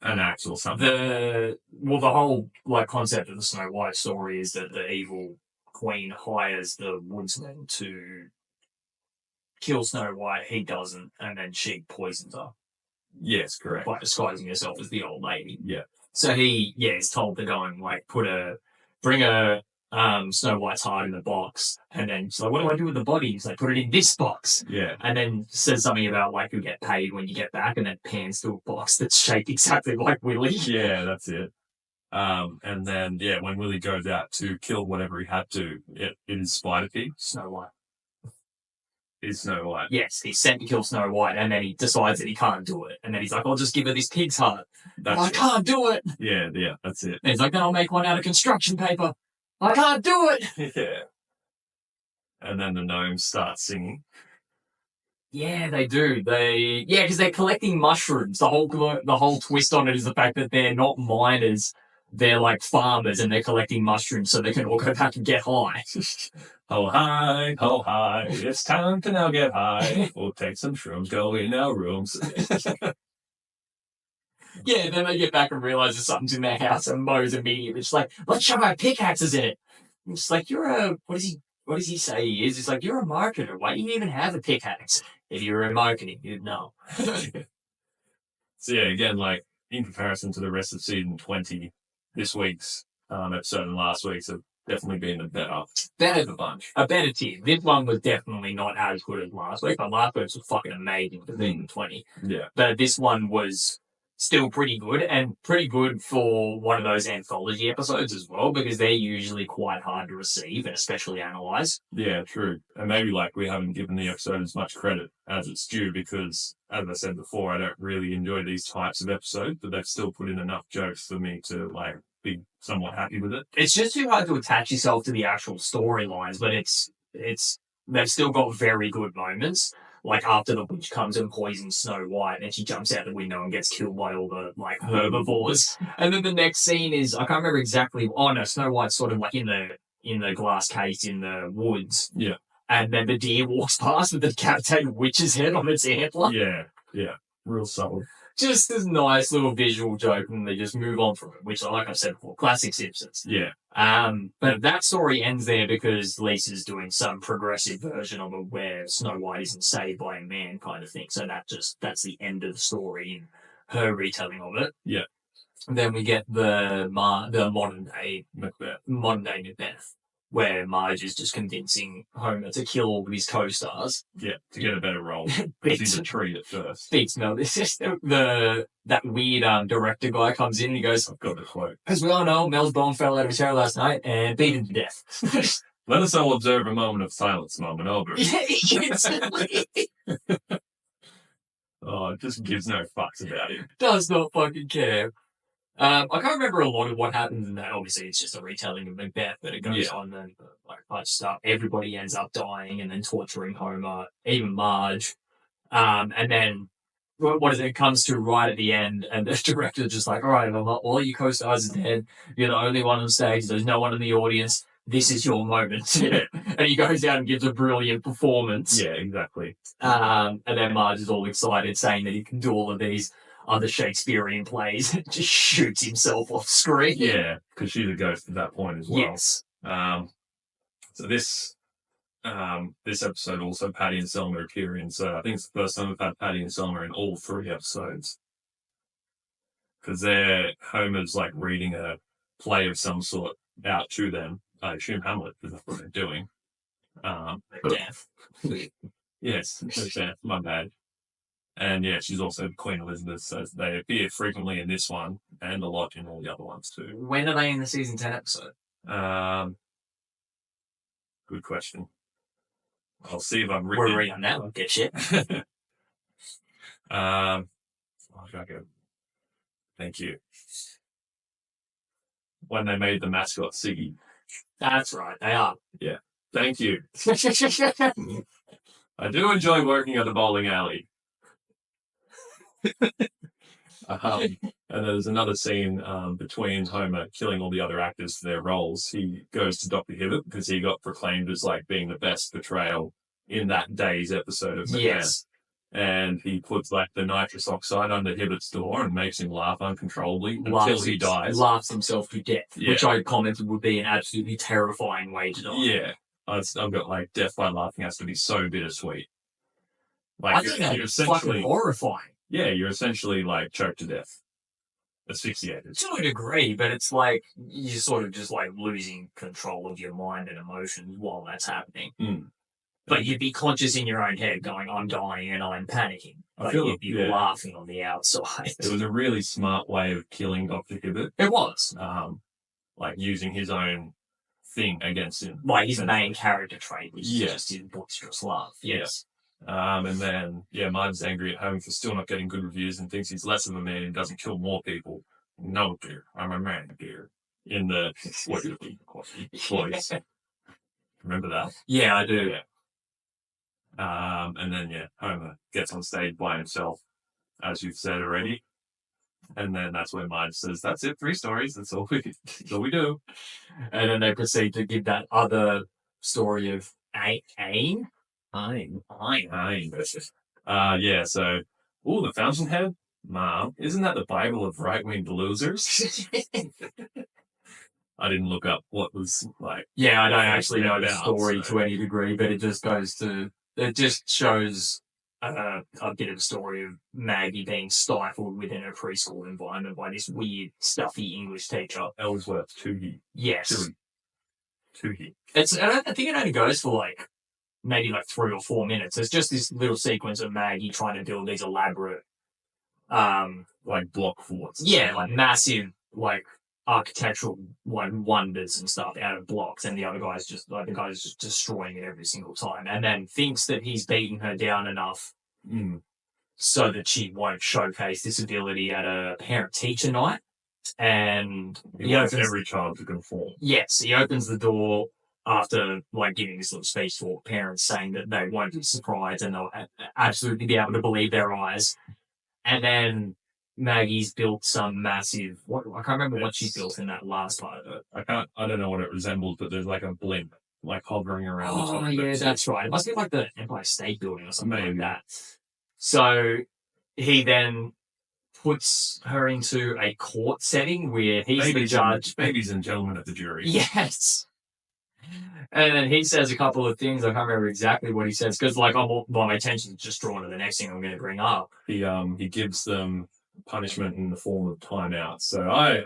axe or something. The whole concept of the Snow White story is that the evil queen hires the woodsman to kill Snow White. He doesn't, and then she poisons her. Yes, correct. By disguising herself as the old lady. Yeah. So he is told to go and bring a Snow White's heart in the box, and then she's like, "What do I do with the body?" He's like, "Put it in this box." Yeah. And then says something about you get paid when you get back, and then pans to a box that's shaped exactly like Willie. Yeah, that's it. And then when Willie goes out to kill whatever he had to, it is Spider Pig. Snow White. Is Snow White. Yes, he's sent to kill Snow White, and then he decides that he can't do it, and then he's like, "I'll just give her this pig's heart." I can't do it. Yeah, that's it. And he's like, "Then I'll make one out of construction paper." I can't do it. Yeah. And then the gnomes start singing. Yeah, they do. Because they're collecting mushrooms. The whole twist on it is the fact that they're not miners. they're like farmers and they're collecting mushrooms so they can all go back and get high. Ho hi, it's time to now get high. We'll take some shrooms, go in our rooms. Yeah, then they get back and realize there's something's in their house and Mo's immediately just like, let's shove our pickaxes in it. It's like, what does he say he is? It's like, you're a marketer. Why do you even have a pickaxe? If you were in marketing, you'd know. So yeah, again, like, in comparison to the rest of season 20, this week's episode and last week's have definitely been a better of a bunch. A better team. This one was definitely not as good as last week, but last week's was fucking amazing for season 20. Yeah. But this one was still pretty good, and pretty good for one of those anthology episodes as well, because they're usually quite hard to receive and especially analyze. Yeah, true. And maybe like we haven't given the episode as much credit as it's due because, as I said before, I don't really enjoy these types of episodes, but they've still put in enough jokes for me to like be somewhat happy with it. It's just too hard to attach yourself to the actual storylines, but they've still got very good moments. Like after the witch comes and poisons Snow White and she jumps out the window and gets killed by all the like herbivores. And then the next scene is, I can't remember exactly. Oh no, Snow White's sort of like in the glass case in the woods. Yeah. And then the deer walks past with the decapitated witch's head on its antler. Yeah. Real solid. Just this nice little visual joke, and they just move on from it, which, like I've said before, classic Simpsons. Yeah. But that story ends there because Lisa's doing some progressive version of it where Snow White isn't saved by a man kind of thing. So that's the end of the story in her retelling of it. Yeah. And then we get the modern day Macbeth, where Marge is just convincing Homer to kill all of his co-stars. Yeah, to get a better role. Because he's a treat at first. Beats no, this is that weird director guy comes in and he goes, I've got a quote. as we all know, Mel's bone fell out of his hair last night and beat him to death. Let us all observe a moment of silence, moment over. Oh, it just gives no fucks about it. Does not fucking care. I can't remember a lot of what happens in that. Obviously, it's just a retelling of Macbeth, but it goes on and like much stuff. Everybody ends up dying and then torturing Homer, even Marge. And then what is it? It comes to right at the end, and the director's just like, all right, all your co-stars are dead. You're the only one on stage. There's no one in the audience. This is your moment. And he goes out and gives a brilliant performance. Yeah, exactly. And then Marge is all excited, saying that he can do all of these other Shakespearean plays, just shoots himself off screen. Yeah, because she's a ghost at that point as well. Yes. So this episode also Patty and Selma appear in. So I think it's the first time we've had Patty and Selma in all 3 episodes. Because Homer's like reading a play of some sort out to them. I assume Hamlet, because that's what they're doing. Macbeth. Yes, Macbeth, my bad. And yeah, she's also Queen Elizabeth, so they appear frequently in this one and a lot in all the other ones too. When are they in the season 10 episode? Good question. I'll see if I've written. We're already on that one, get shit. Where should I go? Thank you. When they made the mascot Siggy. That's right, they are. Yeah. Thank you. I do enjoy working at the bowling alley. And there's another scene between Homer killing all the other actors for their roles. He goes to Dr. Hibbert because he got proclaimed as like being the best portrayal in that day's episode of Macbeth. Yes. And he puts like the nitrous oxide under Hibbert's door and makes him laugh uncontrollably until he dies. Laughs himself to death, Yeah. which I commented would be an absolutely terrifying way to die. Yeah. I've got like death by laughing has to be so bittersweet. Like I think that's fucking horrifying. Yeah, you're essentially like choked to death. Asphyxiated. To a degree, but it's like you're sort of just like losing control of your mind and emotions while that's happening. But you'd be conscious in your own head going, I'm dying and I'm panicking. But you'd be laughing on the outside. It was a really smart way of killing Dr. Hibbert. It was. Like using his own thing against him. Like his main character trait, which is just his boisterous laugh. Yes. And then, Marge's angry at home for still not getting good reviews and thinks he's less of a man and doesn't kill more people. No, dear. I'm a man, dear. In the voice. Remember that? Yeah, I do. Yeah. And then, Homer gets on stage by himself, as you've said already. And then that's when Marge says, "That's it, 3 stories. That's all we do." And then they proceed to give that other story of Ain. Yeah, so, the Fountainhead? Mom, isn't that the Bible of right-winged losers? I didn't look up what was like. Yeah, I don't actually know the about, story so- to any degree, but it just shows a bit of a story of Maggie being stifled within a preschool environment by this weird, stuffy English teacher. Ellsworth, Toohey. Yes. Toohey. I think it only goes for maybe 3 or 4 minutes. It's just this little sequence of Maggie trying to build these elaborate, Like block forts. yeah, massive, architectural wonders and stuff out of blocks, and the guy's just destroying it every single time, and then thinks that he's beaten her down enough so that she won't showcase this ability at a parent-teacher night. And He wants every child to conform. Yes, he opens the door after giving this little speech to all parents, saying that they won't be surprised and they'll absolutely be able to believe their eyes. And then Maggie's built some massive. I can't remember what she built in that last part of it. I don't know what it resembles, but there's a blimp hovering around the top. Oh yeah, that's right. It must be the Empire State Building or something Maybe. like that. So he then puts her into a court setting where he's the judge. Ladies and gentlemen of the jury. Yes. And then he says a couple of things. I can't remember exactly what he says because, my attention's just drawn to the next thing I'm going to bring up. He gives them punishment in the form of timeouts. So I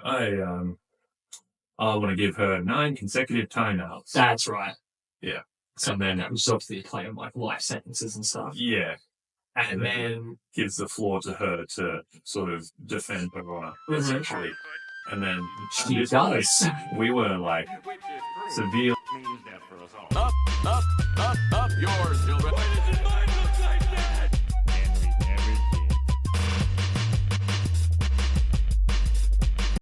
want to give her 9 consecutive timeouts. That's right. Yeah. And then that was obviously a play of life sentences and stuff. Yeah. And then gives the floor to her to sort of defend her honor, essentially. And then she does. We were severe. Up yours, children.